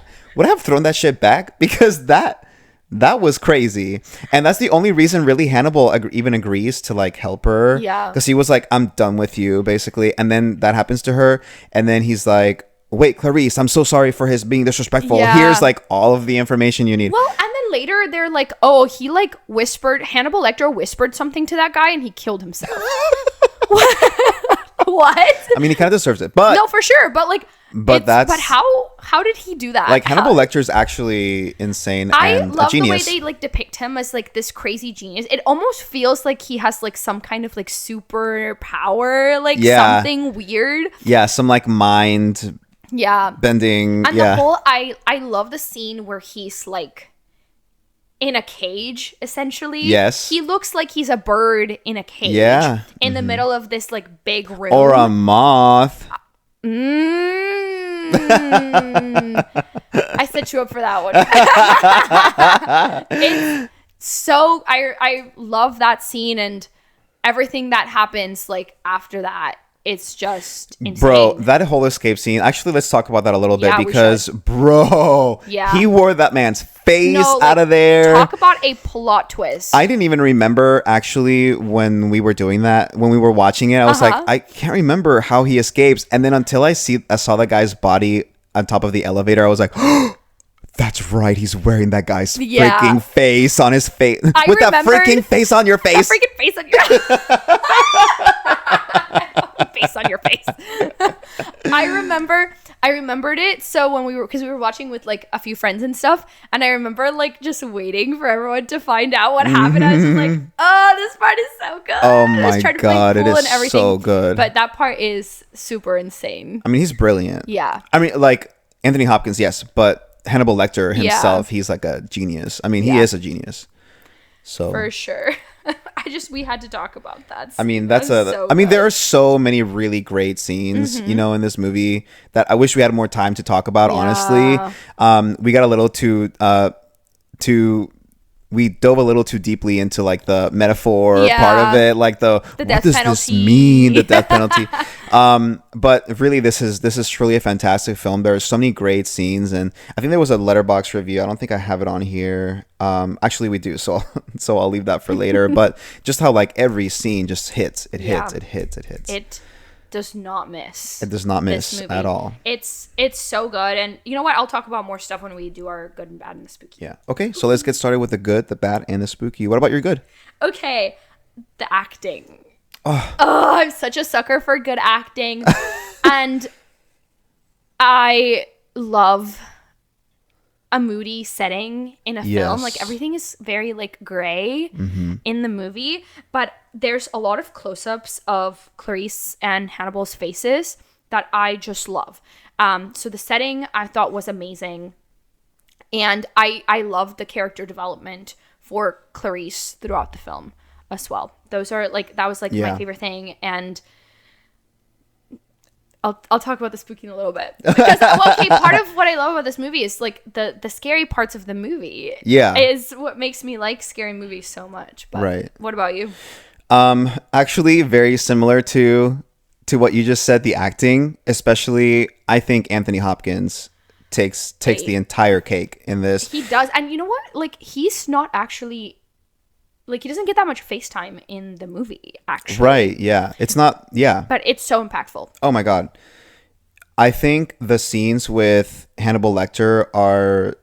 have thrown that shit back? Because that was crazy, and that's the only reason really Hannibal even agrees to like help her. Yeah. Because he was like, I'm done with you, basically, and then that happens to her, and then he's like, wait, Clarice, I'm so sorry for his being disrespectful. Yeah. Here's like all of the information you need. Well, and then later they're like, oh, he like whispered, Hannibal Lecter whispered something to that guy and he killed himself. What? I mean, he kind of deserves it, but No, for sure. But like, But but how did he do that? like Hannibal How- Lecter's actually insane I and a love the way genius. they like depict him as like this crazy genius. It almost feels like he has like some kind of like super power, like Yeah. something weird. Yeah, some like mind Yeah. bending. And Yeah. the whole I love the scene where he's like in a cage, essentially. Yes. He looks like he's a bird in a cage. Yeah. In the middle of this like big room. Or a moth. I set you up for that one. It's so I love that scene and everything that happens like after that. It's just insane. Bro, that whole escape scene. Actually, let's talk about that a little bit Yeah, we because, should. bro, Yeah. he wore that man's face No, out like, of there. Talk about a plot twist. I didn't even remember actually when we were doing that, when we were watching it. I was like, I can't remember how he escapes. And then until I saw that guy's body on top of the elevator, I was like, oh, that's right. He's wearing that guy's Yeah. freaking face on his face. I With that remembered- freaking face on your that face. freaking face on your face on your face. I remembered it. So when we were watching with like a few friends and stuff, and I remember like just waiting for everyone to find out what happened. I was just like, oh, this part is so good. Oh I was my trying to play God, it cool is and everything, so good. But that part is super insane. I mean, he's brilliant. Yeah. I mean, like Anthony Hopkins, yes, but Hannibal Lecter himself, he's like a genius. I mean, he Yeah. is a genius. So For sure. We had to talk about that. I mean, That was so there good. are so many really great scenes, you know, in this movie that I wish we had more time to talk about. Yeah. Honestly, we got a little we dove a little too deeply into like the metaphor part of Yeah. it, like the The what death does this penalty. mean? The death penalty. But really, this is truly a fantastic film. There are so many great scenes, and I think there was a letterbox review. I don't think I have it on here. Actually, we do. So I'll leave that for later. But just how like every scene just hits. It hits. Yeah. It hits. It hits. It does not miss. It does not this miss movie. at all. It's so good, and you know what? I'll talk about more stuff when we do our good and bad and the spooky. Yeah. Okay. So let's get started with the good, the bad, and the spooky. What about your good? Okay, the acting. Oh, I'm such a sucker for good acting. And I love a moody setting in a film. Like, everything is very, like, gray in the movie. But there's a lot of close-ups of Clarice and Hannibal's faces that I just love. So the setting I thought was amazing. And I loved the character development for Clarice throughout the film as well. Those are like, that was like my favorite thing. And I'll talk about the spooky in a little bit. Because, well, okay, part of what I love about this movie is like the scary parts of the movie. Yeah. Is what makes me like scary movies so much. But Right. what about you? Actually, very similar to what you just said, the acting, especially I think Anthony Hopkins takes the entire cake in this. He does. And you know what? Like, he's not actually, like, he doesn't get that much FaceTime in the movie, actually. Right, yeah. It's not, yeah. But it's so impactful. Oh my God. I think the scenes with Hannibal Lecter are,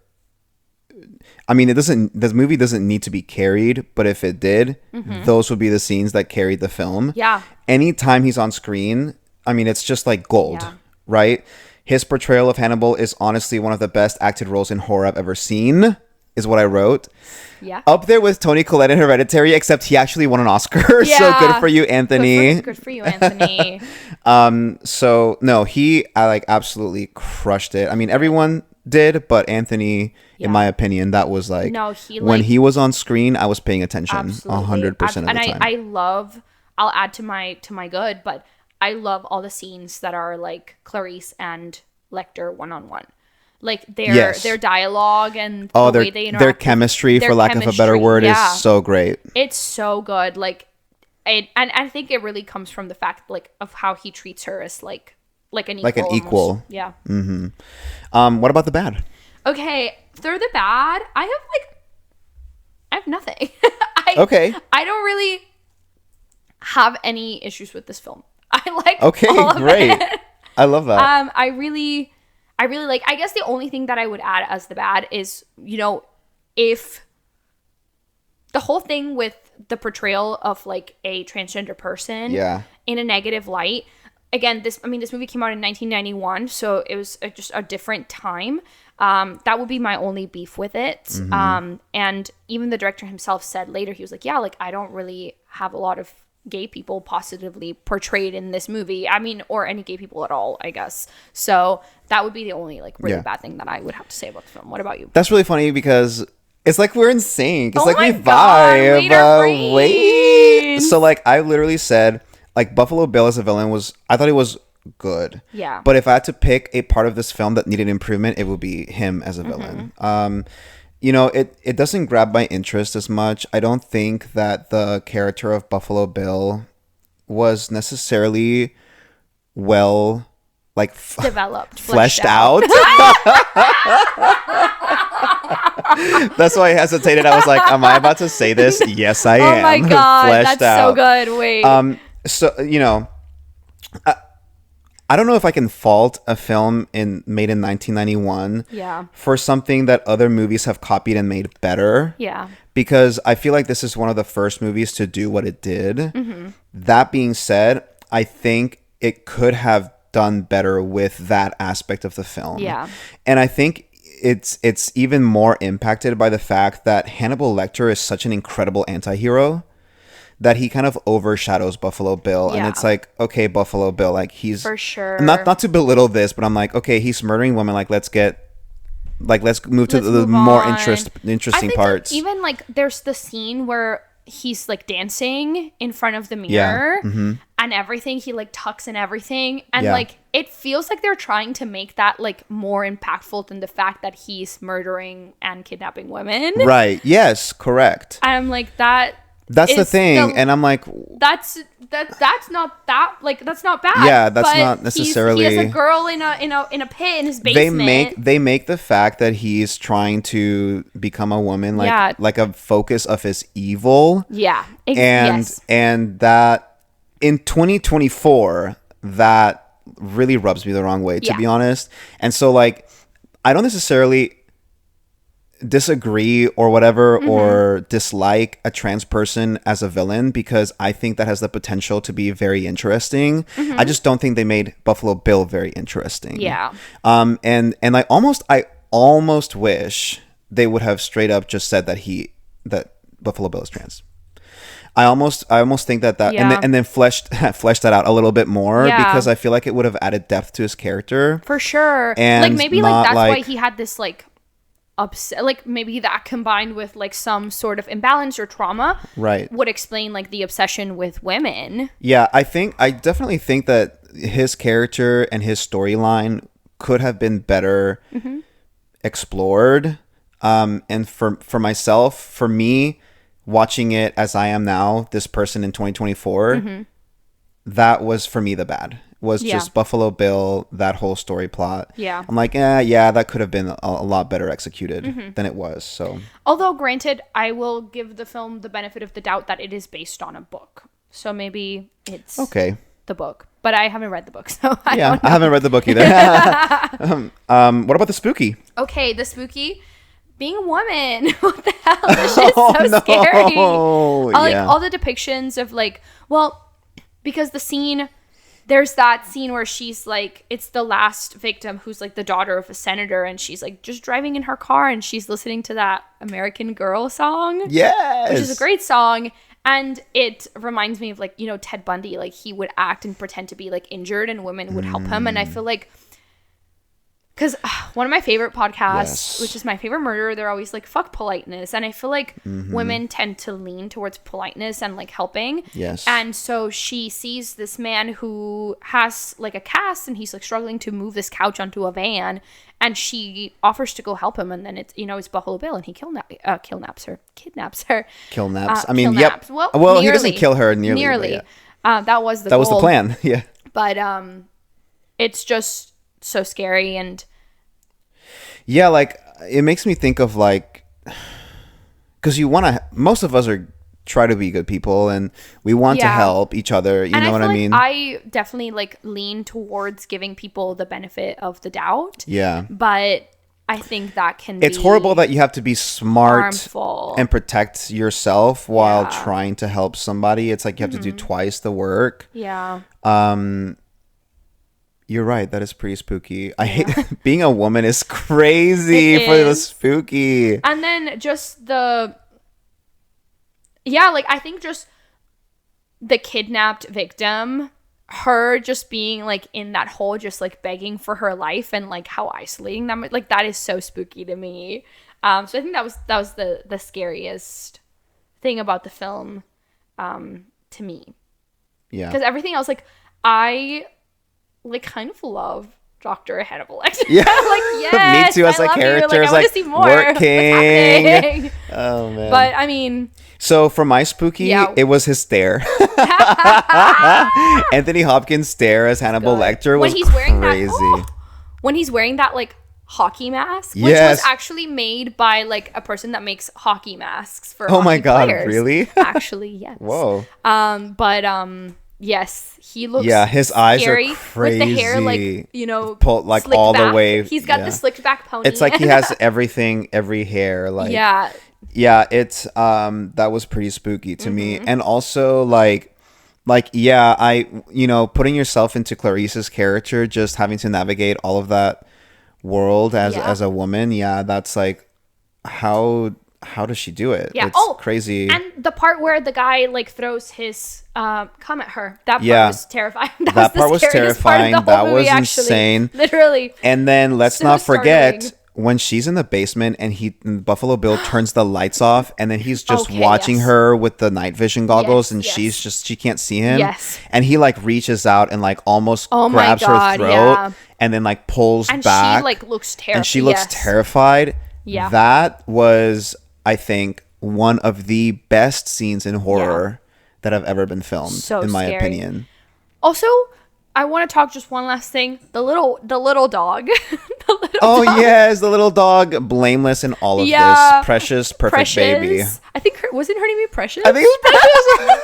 I mean, this movie doesn't need to be carried, but if it did, those would be the scenes that carried the film. Yeah. Anytime he's on screen, I mean, it's just like gold, right? His portrayal of Hannibal is honestly one of the best acted roles in horror I've ever seen, is what I wrote. Yeah. Up there with Toni Collette in Hereditary, except he actually won an Oscar. Yeah. So good for you, Anthony. Good for you, Anthony. So no, I like absolutely crushed it. I mean, everyone did, but Anthony, in my opinion, that was like, No, he, when like, he was on screen, I was paying attention absolutely. 100% of the time. And I love, I'll add to my good, but I love all the scenes that are like Clarice and Lecter one-on-one. Like their dialogue and the way they interact. Their chemistry, for lack of a better word, is so great. It's so good. Like, and I think it really comes from the fact, like, of how he treats her as like an equal. Like an equal. Almost. Yeah. What about the bad? Okay, through the bad, I have nothing. Okay. I don't really have any issues with this film. I like Okay, all of great. it. I love that. I really like, I guess the only thing that I would add as the bad is, you know, if the whole thing with the portrayal of like a transgender person in a negative light. Again, this movie came out in 1991, so it was just a different time. That would be my only beef with it. And even the director himself said later, he was like, yeah, like, I don't really have a lot of gay people positively portrayed in this movie. I mean, or any gay people at all, I guess. So that would be the only like really bad thing that I would have to say about the film. What about you? That's really funny because it's like we're in sync. It's like we God, vibe. Wait. So like I literally said, like, Buffalo Bill as a villain I thought he was good. Yeah. But if I had to pick a part of this film that needed improvement, it would be him as a villain. You know, it doesn't grab my interest as much. I don't think that the character of Buffalo Bill was necessarily well, like, Developed, fleshed out. That's why I hesitated. I was like, am I about to say this? Yes, I am. Oh my God, Fleshed that's out. so good. Wait. So, you know, I don't know if I can fault a film made in 1991 for something that other movies have copied and made better. Yeah. Because I feel like this is one of the first movies to do what it did. That being said, I think it could have done better with that aspect of the film. Yeah. And I think it's even more impacted by the fact that Hannibal Lecter is such an incredible anti-hero that he kind of overshadows Buffalo Bill. And it's like, okay, Buffalo Bill, like, he's for sure, not to belittle this, but I'm like, okay, he's murdering women, like, let's move to the more interesting parts. Even like there's the scene where he's like dancing in front of the mirror and everything, he like tucks and everything, and like it feels like they're trying to make that like more impactful than the fact that he's murdering and kidnapping women. Right. Yes, correct. I'm like, that's the thing. And I'm like, that's not that, like, that's not bad. Yeah, that's not necessarily. He has a girl in a pit in his basement. They make the fact that he's trying to become a woman like a focus of his evil. Yeah. And that in 2024, that really rubs me the wrong way, to be honest. And so, like, I don't necessarily. disagree or whatever or dislike a trans person as a villain, because I think that has the potential to be very interesting. I just don't think they made Buffalo Bill very interesting. Yeah. And I almost wish they would have straight up just said that Buffalo Bill is trans. I almost think that Yeah. and then fleshed that out a little bit more, Yeah. because I feel like it would have added depth to his character. For sure. And like maybe like not, that's why like- he had this like upset, like maybe that combined with like some sort of imbalance or trauma Right. would explain like the obsession with women. Yeah, I definitely think that his character and his storyline could have been better explored. And for myself, for me, watching it as I am now, this person in 2024, that was for me the bad. Was Yeah. just Buffalo Bill, that whole story plot. Yeah. I'm like, yeah, that could have been a lot better executed than it was. So Although granted, I will give the film the benefit of the doubt that it is based on a book. So maybe it's okay. the book. But I haven't read the book, so I Yeah, don't know. I haven't read the book either. What about the spooky? Okay, the spooky being a woman. What the hell? This shit's so scary. Like Yeah. all the depictions of like, well, because there's that scene where she's like, it's the last victim who's like the daughter of a senator, and she's like just driving in her car and she's listening to that American Girl song. Yes. Which is a great song. And it reminds me of like, you know, Ted Bundy, like he would act and pretend to be like injured and women would help him. And I feel like, because one of my favorite podcasts, Yes. which is My Favorite Murder, they're always like, fuck politeness. And I feel like women tend to lean towards politeness and like helping. Yes. And so she sees this man who has like a cast and he's like struggling to move this couch onto a van. And she offers to go help him. And then it's, you know, it's Buffalo Bill and he kidnaps her. Killnaps. I mean, Killnaps. yep. Well, he doesn't nearly. kill her nearly. But yeah. That was the That was the goal. plan. Yeah. But it's just so scary. And Yeah, like it makes me think of like, because most of us try to be good people and we want to Yeah. help each other. You know what I mean? I definitely like lean towards giving people the benefit of the doubt. Yeah. But I think that can It's be horrible that you have to be smart harmful. and protect yourself while Yeah. trying to help somebody. It's like you have to do twice the work. Yeah. You're right. That is pretty spooky. I hate being a woman is crazy It for the is. spooky. And then just like I think just the kidnapped victim, her just being like in that hole, just like begging for her life, and like how isolating that like that is so spooky to me. So I think that was the scariest thing about the film to me, Yeah. because everything else, like I like kind of love Dr. Hannibal Lecter. Yeah. Like yes, Me too, as I a love you. character, Like, it's I want like, to see more. work What's king. happening? Oh man. But I mean, So for my spooky, Yeah. it was his stare. Anthony Hopkins' stare as Hannibal good. Lecter When was he's wearing crazy. that, when he's wearing that like hockey mask, which Yes. was actually made by like a person that makes hockey masks for Oh my hockey God, players. really? Actually, yes. Whoa. Yes, he looks Yeah, his eyes are scary with the hair crazy. like, you know, Pulled, like, slicked all the back. way- He's got yeah. the slicked back pony. It's like he has everything, every hair. Like yeah. it's that was pretty spooky to me. Mm-hmm. And also like yeah, putting yourself into Clarice's character, just having to navigate all of that world as Yeah. a woman. Yeah, that's like how does she do it? Yeah. It's crazy. And the part where the guy like throws his cum at her, that part Yeah. was terrifying. That part was the scariest part of terrifying. the whole That movie, was actually. insane. Literally. And then let's So not forget startling. when she's in the basement and Buffalo Bill turns the lights off, and then he's just Okay, watching yes. her with the night vision goggles, Yes, and yes. she can't see him. Yes. And he like reaches out and like almost Oh my grabs God, her throat, yeah. and then like pulls And back. she like looks terrified. and she looks terrified. Yeah. That was, I think, one of the best scenes in horror that have ever been filmed, So in my scary. opinion. Also, I want to talk just one last thing. The little dog. The little Oh dog. yes, the little dog, blameless in all of Yeah. this. Precious, perfect Precious. baby. I think wasn't her name Precious? I think it was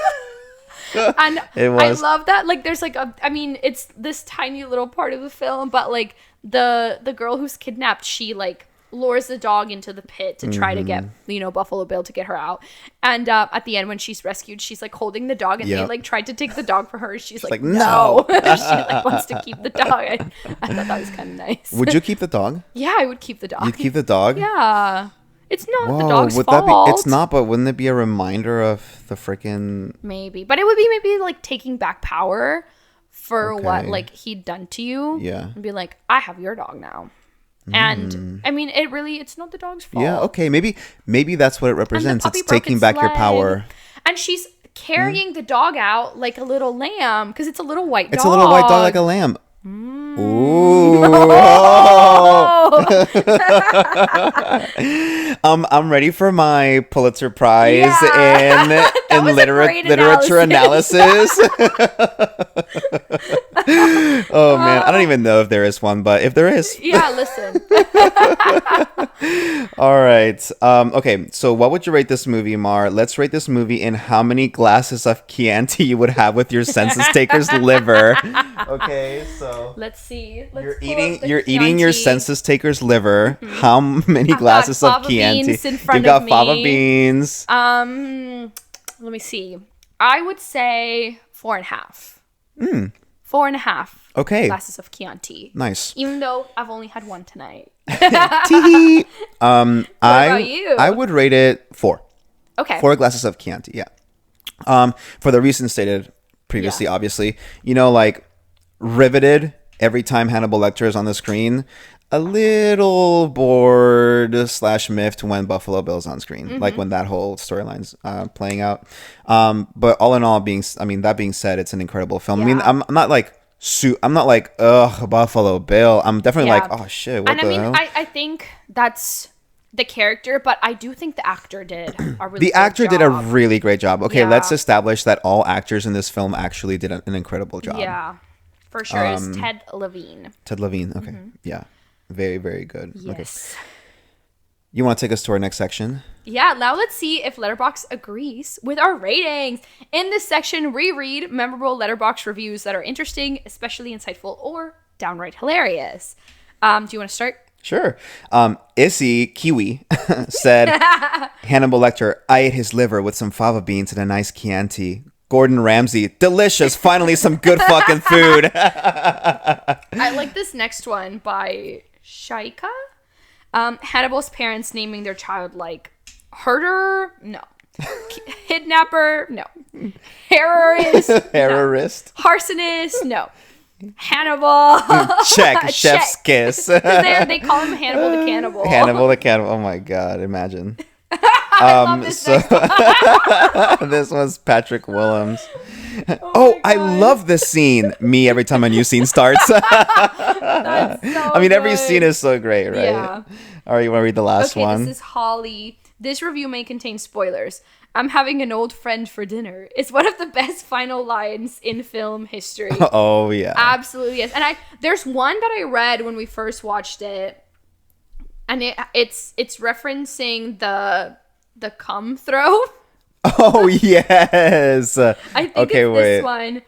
Precious. And It I was. love that. Like, there's like I mean, it's this tiny little part of the film, but like the girl who's kidnapped, she like lures the dog into the pit to try to get, Buffalo Bill to get her out. And at the end, when she's rescued, she's like holding the dog, and they like tried to take the dog for her. She's like no. She like wants to keep the dog. I thought that was kind of nice. Would you keep the dog? Yeah, I would keep the dog. You'd keep the dog? Yeah. It's not the Whoa, dog's would fault. that be? It's not, but wouldn't it be a reminder of the freaking? Maybe, but it would be maybe like taking back power for what like he'd done to you. Yeah, and be like, I have your dog now. And I mean, it's not the dog's fault. Yeah, okay, maybe that's what it represents. It's broke taking its back your leg. power. And she's carrying the dog out like a little lamb because it's a little white dog. It's a little white dog like a lamb. Ooh. I'm ready for my Pulitzer Prize in literature analysis. Oh man, I don't even know if there is one, but if there is, yeah, listen. All right. Okay, so what would you rate this movie, Mar? Let's rate this movie in how many glasses of Chianti you would have with your census taker's liver. Okay, so let's see. You're eating your census taker's liver. Mm-hmm. How many glasses of Chianti? You've got fava beans. Let me see. I would say 4.5. 4.5. Okay. Glasses of Chianti. Nice. Even though I've only had one tonight. What about you? I would rate it 4. Okay. 4 glasses of Chianti. Yeah. For the reasons stated previously, obviously, like riveted every time Hannibal Lecter is on the screen. A little bored / miffed when Buffalo Bill's on screen, like when that whole storyline's playing out. But all in all, that being said, it's an incredible film. Yeah. I mean, I'm not like ugh, Buffalo Bill. I'm definitely like, oh shit, what the hell? I think that's the character, but I do think the actor did a really the actor good did a job. really great job. Okay, let's establish that all actors in this film actually did an incredible job. Yeah, for sure. It's Ted Levine. Ted Levine. Okay, yeah. Very, very good. Yes. Okay. You want to take us to our next section? Yeah, now let's see if Letterboxd agrees with our ratings. In this section, we read memorable Letterboxd reviews that are interesting, especially insightful, or downright hilarious. Do you want to start? Sure. Issy Kiwi said, Hannibal Lecter, I ate his liver with some fava beans and a nice Chianti. Gordon Ramsay, delicious. Finally, some good fucking food. I like this next one by Shaika. Hannibal's parents naming their child like herder? No. Kidnapper? No. Terrorist? No. Arsonist? No. Hannibal. Check. Chef's kiss. They call him Hannibal the Cannibal. Hannibal the Cannibal. Oh my god, imagine. I love this next one. This one's Patrick Willems. Oh, I love this scene. Me every time a new scene starts. That's so good. Every scene is so great, right? Yeah. All right, you want to read the last one? This is Holly. This review may contain spoilers. I'm having an old friend for dinner. It's one of the best final lines in film history. Oh, yeah. Absolutely, yes. And there's one that I read when we first watched it. And it's referencing the cum throw. Oh, yes. I think it's this one.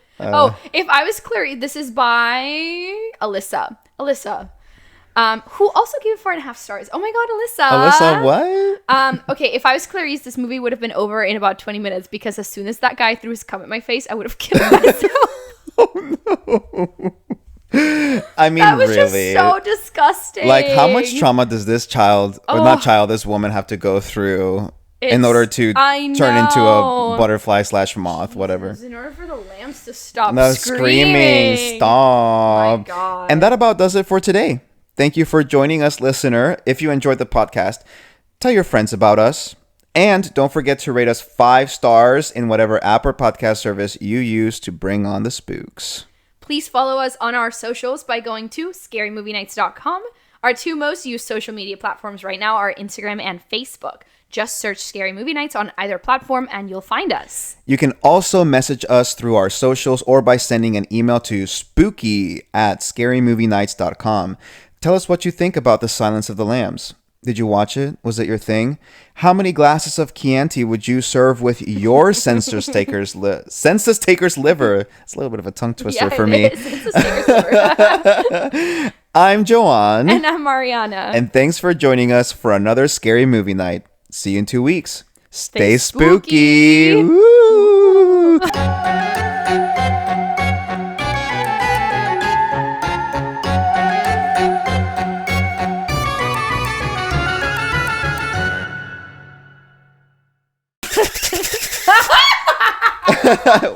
If I was Clarice, this is by Alyssa. Who also gave it 4.5 stars. Oh my god, Alyssa. Alyssa, what? Okay, if I was Clarice, this movie would have been over in about 20 minutes because as soon as that guy threw his cum at my face, I would have killed myself. Oh no. That was really, just so disgusting. Like, how much trauma does this this woman have to go through in order to turn into a butterfly / moth, whatever? In order for the lambs to stop screaming. Stop. Oh my God. And that about does it for today. Thank you for joining us, listener. If you enjoyed the podcast, tell your friends about us. And don't forget to rate us 5 stars in whatever app or podcast service you use to bring on the spooks. Please follow us on our socials by going to scarymovienights.com. Our 2 most used social media platforms right now are Instagram and Facebook. Just search Scary Movie Nights on either platform and you'll find us. You can also message us through our socials or by sending an email to spooky@scarymovienights.com. Tell us what you think about The Silence of the Lambs. Did you watch it? Was it your thing? How many glasses of Chianti would you serve with your census taker's liver? It's a little bit of a tongue twister for me. Census taker's liver. I'm Joanne. And I'm Mariana. And thanks for joining us for another scary movie night. See you in 2 weeks. Stay spooky. spooky. Woo!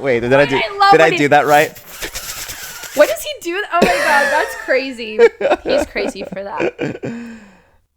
Wait, did I do that right? What does he do? Oh my god, that's crazy. He's crazy for that.